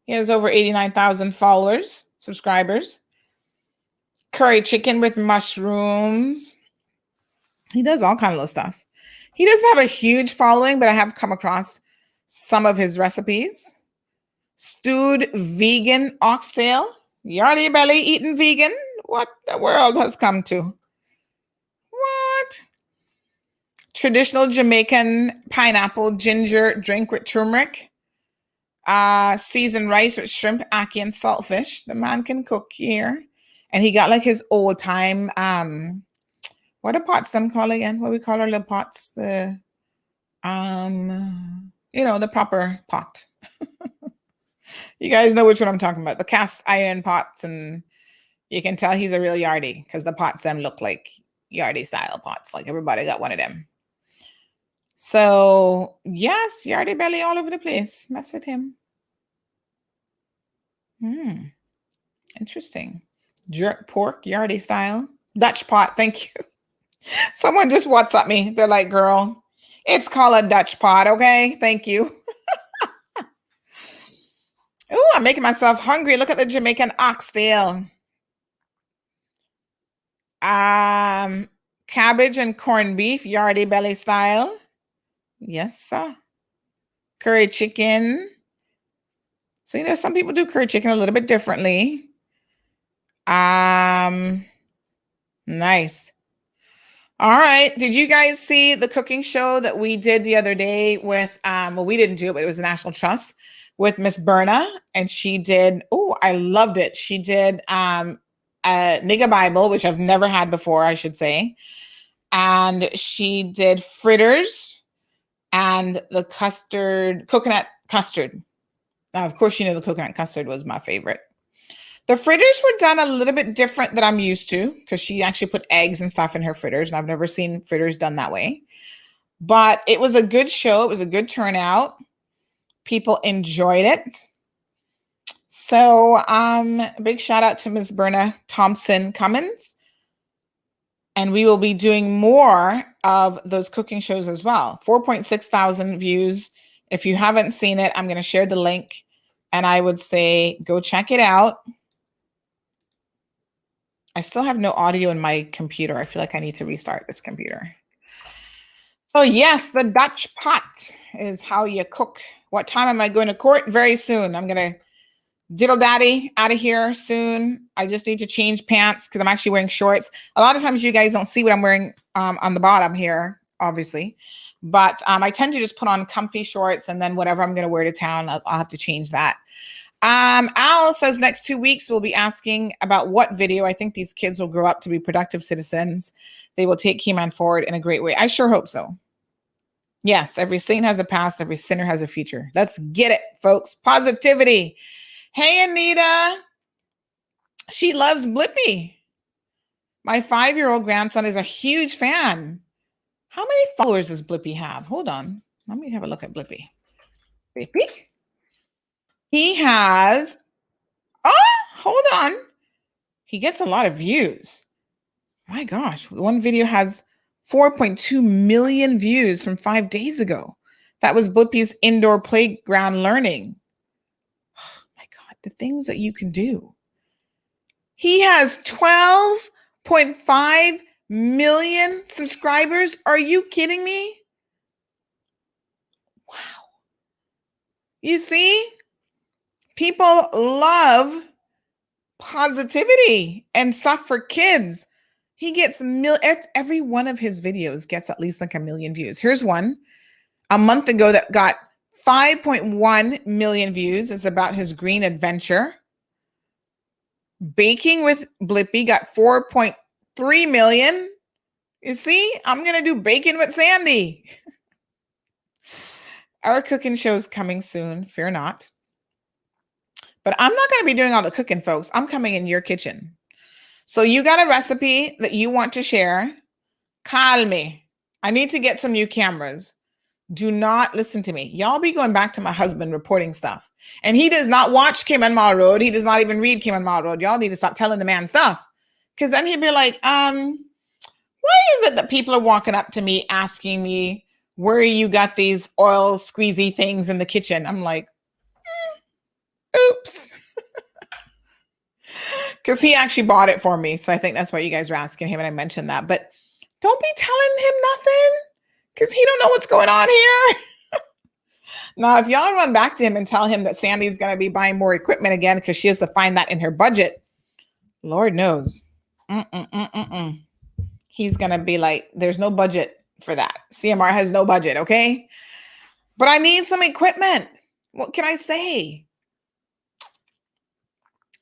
He has over 89,000 followers, subscribers. Curry chicken with mushrooms. He does all kind of little stuff. He doesn't have a huge following, but I have come across some of his recipes. Stewed vegan oxtail. Yardy Belly eating vegan. What the world has come to. What? Traditional Jamaican pineapple ginger drink with turmeric. Seasoned rice with shrimp, ackee, and saltfish. The man can cook here. And he got like his old time, what are pots them call again? What we call our little pots? The, the proper pot. You guys know which one I'm talking about. The cast iron pots. And you can tell he's a real yardie because the pots them look like yardie style pots. Like everybody got one of them. So yes, Yardy Belly all over the place. Mess with him. Interesting. Jerk pork, Yardy style. Dutch pot, thank you. Someone just WhatsApp me. They're like, girl, it's called a Dutch pot, okay? Thank you. Oh, I'm making myself hungry. Look at the Jamaican oxtail. Cabbage and corned beef, Yardy Belly style. Yes, sir. Curry chicken. So, some people do curry chicken a little bit differently. Nice. All right. Did you guys see the cooking show that we did the other day with, we didn't do it, but it was the National Trust with Miss Berna. And she did, I loved it. She did a nigga Bible, which I've never had before, I should say. And she did fritters and the coconut custard. Now, of course, the coconut custard was my favorite. The fritters were done a little bit different than I'm used to because she actually put eggs and stuff in her fritters. And I've never seen fritters done that way. But it was a good show. It was a good turnout. People enjoyed it. So big shout out to Ms. Berna Thompson Cummins. And we will be doing more of those cooking shows as well. 4.6 thousand views. If you haven't seen it, I'm going to share the link. And I would say go check it out. I still have no audio in my computer. I feel like I need to restart this computer. So yes, the Dutch pot is how you cook. What time am I going to court? Very soon. I'm going to diddle daddy out of here soon. I just need to change pants because I'm actually wearing shorts. A lot of times you guys don't see what I'm wearing on the bottom here, obviously. But I tend to just put on comfy shorts and then whatever I'm going to wear to town, I'll have to change that. Al says next 2 weeks we'll be asking about what video. I think these kids will grow up to be productive citizens. They will take He-Man forward in a great way. I sure hope so. Yes, every saint has a past, every sinner has a future. Let's get it, folks. Positivity. Hey, Anita. She loves Blippi. My 5-year-old grandson is a huge fan. How many followers does Blippi have? Hold on. Let me have a look at Blippi. Blippi? He has, hold on. He gets a lot of views. My gosh, one video has 4.2 million views from 5 days ago. That was Blippi's indoor playground learning. Oh my God, the things that you can do. He has 12.5 million subscribers. Are you kidding me? Wow. You see, people love positivity and stuff for kids. He gets every one of his videos gets at least like 1 million views. Here's one a month ago that got 5.1 million views. It's about his green adventure. Baking with Blippi got 4.3 million. You see, I'm going to do bacon with Sandy. Our cooking show's coming soon. Fear not. But I'm not going to be doing all the cooking, folks. I'm coming in your kitchen. So you got a recipe that you want to share. Call me. I need to get some new cameras. Do not listen to me. Y'all be going back to my husband reporting stuff. And he does not watch Kim and Ma Road. He does not even read Kim and Ma Road. Y'all need to stop telling the man stuff. Because then he'd be like, why is it that people are walking up to me asking me where you got these oil squeezy things in the kitchen? I'm like, oops. Because he actually bought it for me. So I think that's why you guys were asking him and I mentioned that. But don't be telling him nothing because he don't know what's going on here. Now, if y'all run back to him and tell him that Sandy's going to be buying more equipment again because she has to find that in her budget, Lord knows. He's going to be like, there's no budget for that. CMR has no budget, okay? But I need some equipment. What can I say?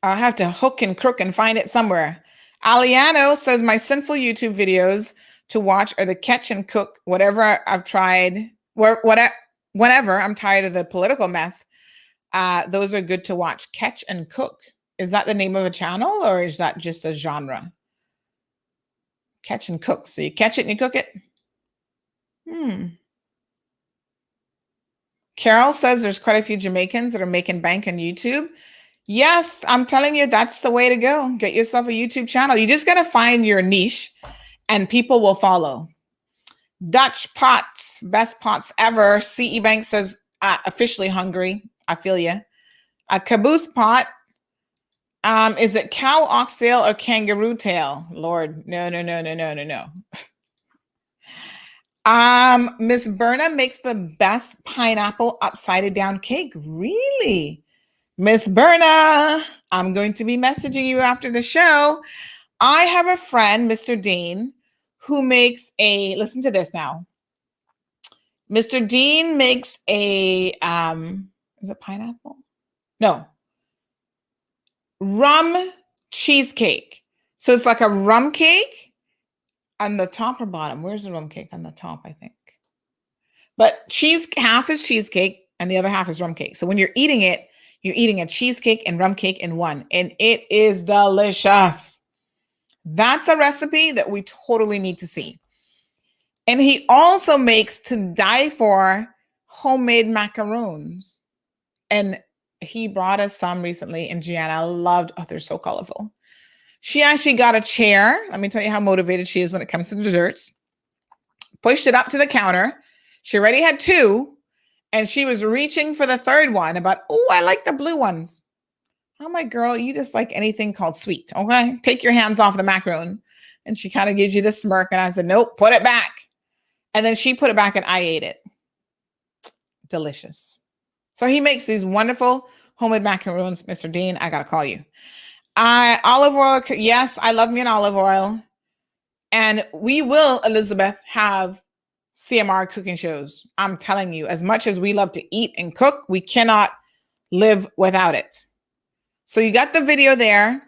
I'll have to hook and crook and find it somewhere. Aliano says my sinful YouTube videos to watch are the catch and cook, whatever I've tried, whenever I'm tired of the political mess. Those are good to watch. Catch and cook. Is that the name of a channel or is that just a genre? Catch and cook. So you catch it and you cook it? Carol says there's quite a few Jamaicans that are making bank on YouTube. Yes, I'm telling you, that's the way to go. Get yourself a YouTube channel. You just got to find your niche and people will follow. Dutch pots, best pots ever. CE Bank says, officially hungry. I feel you. A caboose pot. Is it cow, oxtail, or kangaroo tail? Lord, no. Miss Berna makes the best pineapple upside down cake. Really? Miss Berna, I'm going to be messaging you after the show. I have a friend, Mr. Dean, who makes listen to this now. Mr. Dean makes is it pineapple? No. Rum cheesecake. So it's like a rum cake on the top or bottom. Where's the rum cake? On the top, I think. But half is cheesecake and the other half is rum cake. So when you're eating it, you're eating a cheesecake and rum cake in one, and it is delicious. That's a recipe that we totally need to see. And he also makes to die for homemade macaroons. And he brought us some recently, and Gianna loved, they're so colorful. She actually got a chair. Let me tell you how motivated she is when it comes to desserts. Pushed it up to the counter. She already had 2. And she was reaching for the third one about, I like the blue ones. I'm like, girl, you just like anything called sweet. Okay. Take your hands off the macaron. And she kind of gives you this smirk. And I said, nope, put it back. And then she put it back and I ate it. Delicious. So he makes these wonderful homemade macaroons. Mr. Dean, I got to call you. Olive oil. Yes, I love me an olive oil. And we will, Elizabeth, have CMR cooking shows. I'm telling you, as much as we love to eat and cook, we cannot live without it. So you got the video there.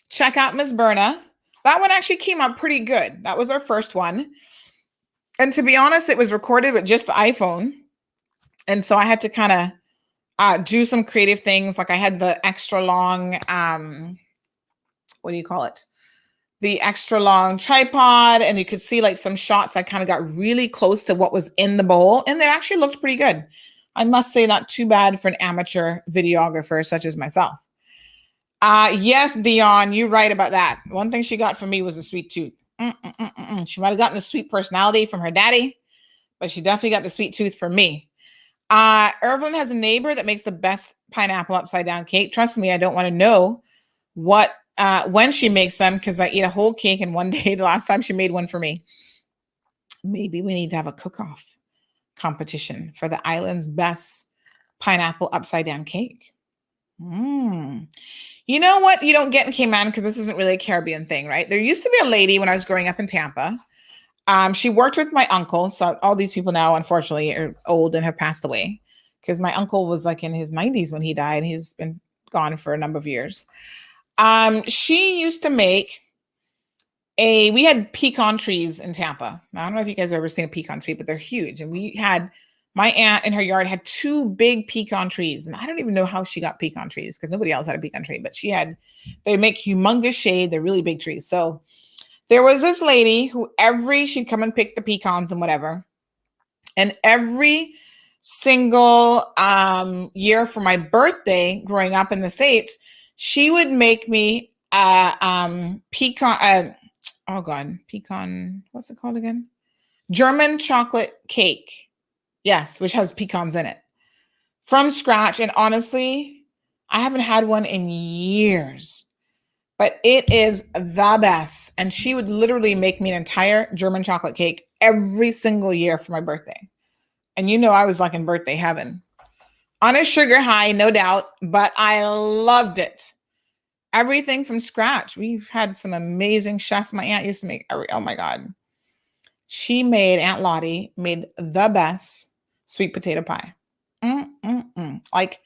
Check out Miss Berna. That one actually came out pretty good. That was our first one. And to be honest, it was recorded with just the iPhone. And so I had to kind of do some creative things. Like I had the extra long, what do you call it? The extra long tripod. And you could see like some shots. I kind of got really close to what was in the bowl. And they actually looked pretty good. I must say not too bad for an amateur videographer such as myself. Yes, Dion, you're right about that. One thing she got from me was a sweet tooth. She might have gotten the sweet personality from her daddy, but she definitely got the sweet tooth from me. Irvin has a neighbor that makes the best pineapple upside down cake. Trust me, I don't want to know when she makes them because I eat a whole cake in one day. The last time she made one for me. Maybe we need to have a cook-off competition for the island's best pineapple upside down cake. You know what you don't get in Cayman, because this isn't really a Caribbean thing, right? There used to be a lady when I was growing up in Tampa. She worked with my uncle. So all these people now, unfortunately, are old and have passed away because my uncle was like in his 90s when he died. He's been gone for a number of years. She used to make we had pecan trees in Tampa. Now, I don't know if you guys have ever seen a pecan tree, but they're huge. And my aunt in her yard had 2 big pecan trees. And I don't even know how she got pecan trees because nobody else had a pecan tree, but they make humongous shade. They're really big trees. So there was this lady who she'd come and pick the pecans and whatever. And every single year for my birthday growing up in the States, she would make me pecan, what's it called again? German chocolate cake. Yes, which has pecans in it from scratch. And honestly, I haven't had one in years, but it is the best. And she would literally make me an entire German chocolate cake every single year for my birthday. And I was like in birthday heaven. On a sugar high, no doubt, but I loved it. Everything from scratch. We've had some amazing chefs. My aunt used to make oh my God. Aunt Lottie made the best sweet potato pie. Like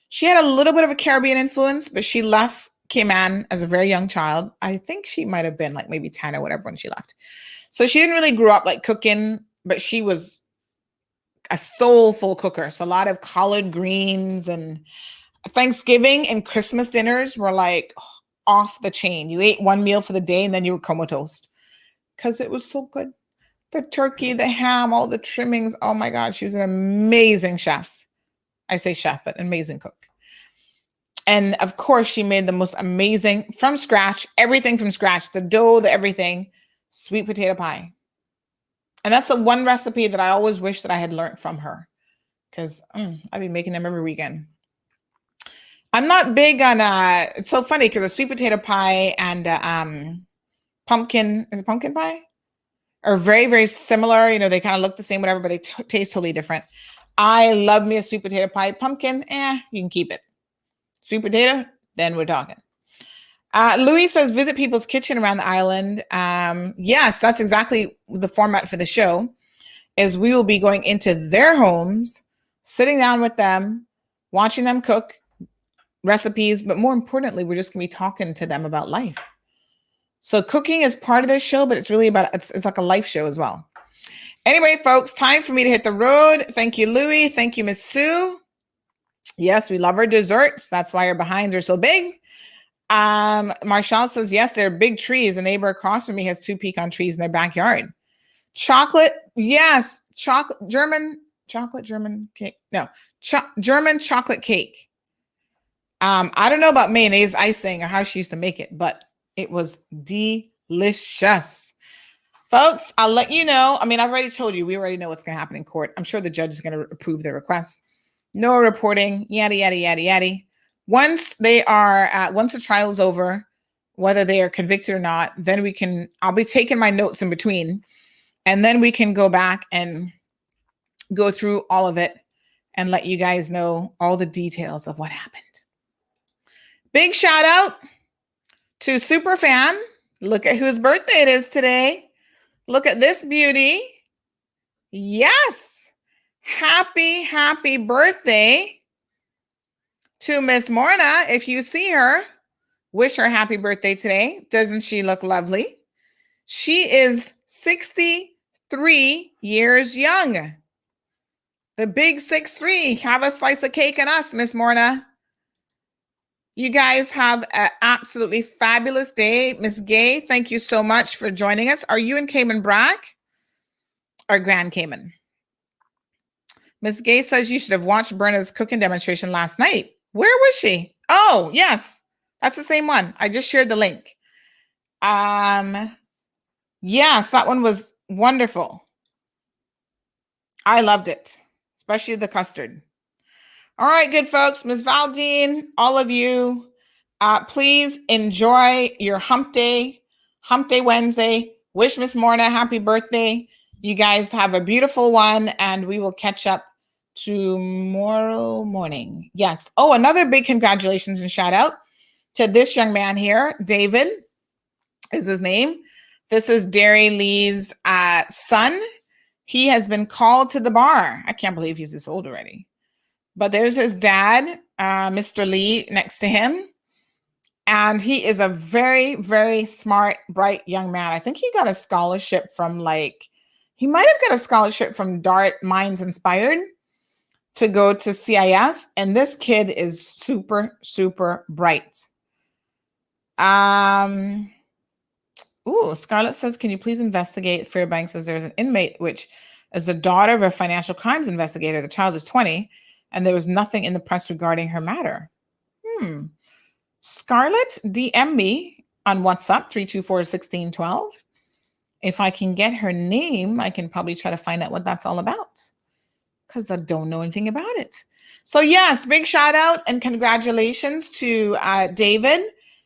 she had a little bit of a Caribbean influence, but she left Cayman as a very young child. I think she might have been like maybe 10 or whatever when she left. So she didn't really grow up like cooking, but she was a soulful cooker. So a lot of collard greens, and Thanksgiving and Christmas dinners were like off the chain. You ate one meal for the day and then you were comatose because it was so good. The turkey, the ham, all the trimmings. Oh my God, she was an amazing chef. I say chef, but an amazing cook. And of course, she made the most amazing from scratch, everything from scratch, the dough, the everything, sweet potato pie. And that's the one recipe that I always wish that I had learned from her because I'd be making them every weekend. I'm not big on, it's so funny because a sweet potato pie and pumpkin pie? Are very, very similar. They kind of look the same, whatever, but they taste totally different. I love me a sweet potato pie. Pumpkin, you can keep it. Sweet potato, then we're talking. Louis says, visit people's kitchen around the island. Yes, that's exactly the format for the show, is we will be going into their homes, sitting down with them, watching them cook recipes, but more importantly, we're just going to be talking to them about life. So cooking is part of this show, but it's really it's like a life show as well. Anyway, folks, time for me to hit the road. Thank you, Louie. Thank you, Miss Sue. Yes, we love our desserts. That's why our behinds are so big. Marshall says, yes, they're big trees. A neighbor across from me has 2 pecan trees in their backyard. Chocolate. Yes. German cake. No, German chocolate cake. I don't know about mayonnaise icing or how she used to make it, but it was delicious. Folks, I'll let you know. I mean, I've already told you, we already know what's going to happen in court. I'm sure the judge is going to approve their request. No reporting, yada, yada, yada, yada. once the trial is over, whether they are convicted or not, then I'll be taking my notes in between, and then we can go back and go through all of it and let you guys know all the details of what happened. Big shout out to Superfan. Look at whose birthday it is today. Look at this beauty. Yes. Happy birthday to Miss Morna. If you see her, wish her happy birthday today. Doesn't she look lovely? She is 63 years young. The big 6'3". Have a slice of cake and us, Miss Morna. You guys have an absolutely fabulous day. Miss Gay, thank you so much for joining us. Are you in Cayman Brac or Grand Cayman? Miss Gay says you should have watched Berna's cooking demonstration last night. Where was she? Oh, yes. That's the same one. I just shared the link. Yes, that one was wonderful. I loved it, especially the custard. All right, good folks. Ms. Valdine, all of you, please enjoy your Hump Day Wednesday. Wish Miss Morna happy birthday. You guys have a beautiful one, and we will catch up tomorrow morning. Yes. Oh, another big congratulations and shout out to this young man here. David is his name. This is Derry Lee's son. He has been called to the bar. I can't believe he's this old already. But there's his dad, Mr. Lee, next to him. And he is a very, very smart, bright young man. I think he got a scholarship from he might have got a scholarship from Dart Minds Inspired to go to CIS. And this kid is super, super bright. Scarlett says, can you please investigate? Fairbanks says there's an inmate, which is the daughter of a financial crimes investigator. The child is 20. And there was nothing in the press regarding her matter. Scarlett, DM me on WhatsApp, 324-1612. If I can get her name, I can probably try to find out what that's all about, because I don't know anything about it. So yes, big shout out and congratulations to David.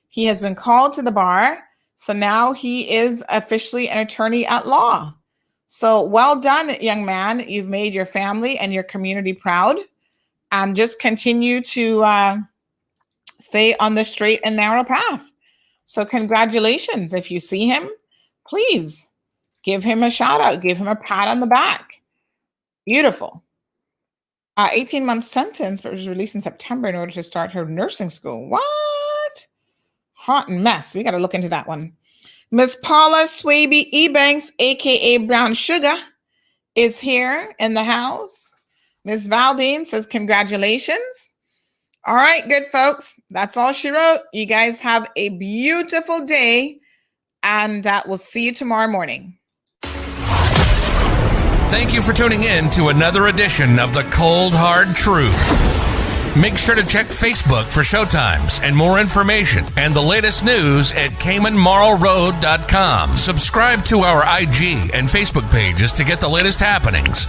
He has been called to the bar. So now he is officially an attorney at law. So well done, young man. You've made your family and your community proud. And just continue to stay on the straight and narrow path. So congratulations. If you see him, please give him a shout out. Give him a pat on the back. Beautiful. 18-month sentence, but was released in September in order to start her nursing school. What? Hot mess. We got to look into that one. Miss Paula Swaby Ebanks, a.k.a. Brown Sugar, is here in the house. Ms. Valdine says, congratulations. All right, good folks. That's all she wrote. You guys have a beautiful day, and we'll see you tomorrow morning. Thank you for tuning in to another edition of The Cold Hard Truth. Make sure to check Facebook for showtimes and more information and the latest news at CaymanMarlRoad.com. Subscribe to our IG and Facebook pages to get the latest happenings.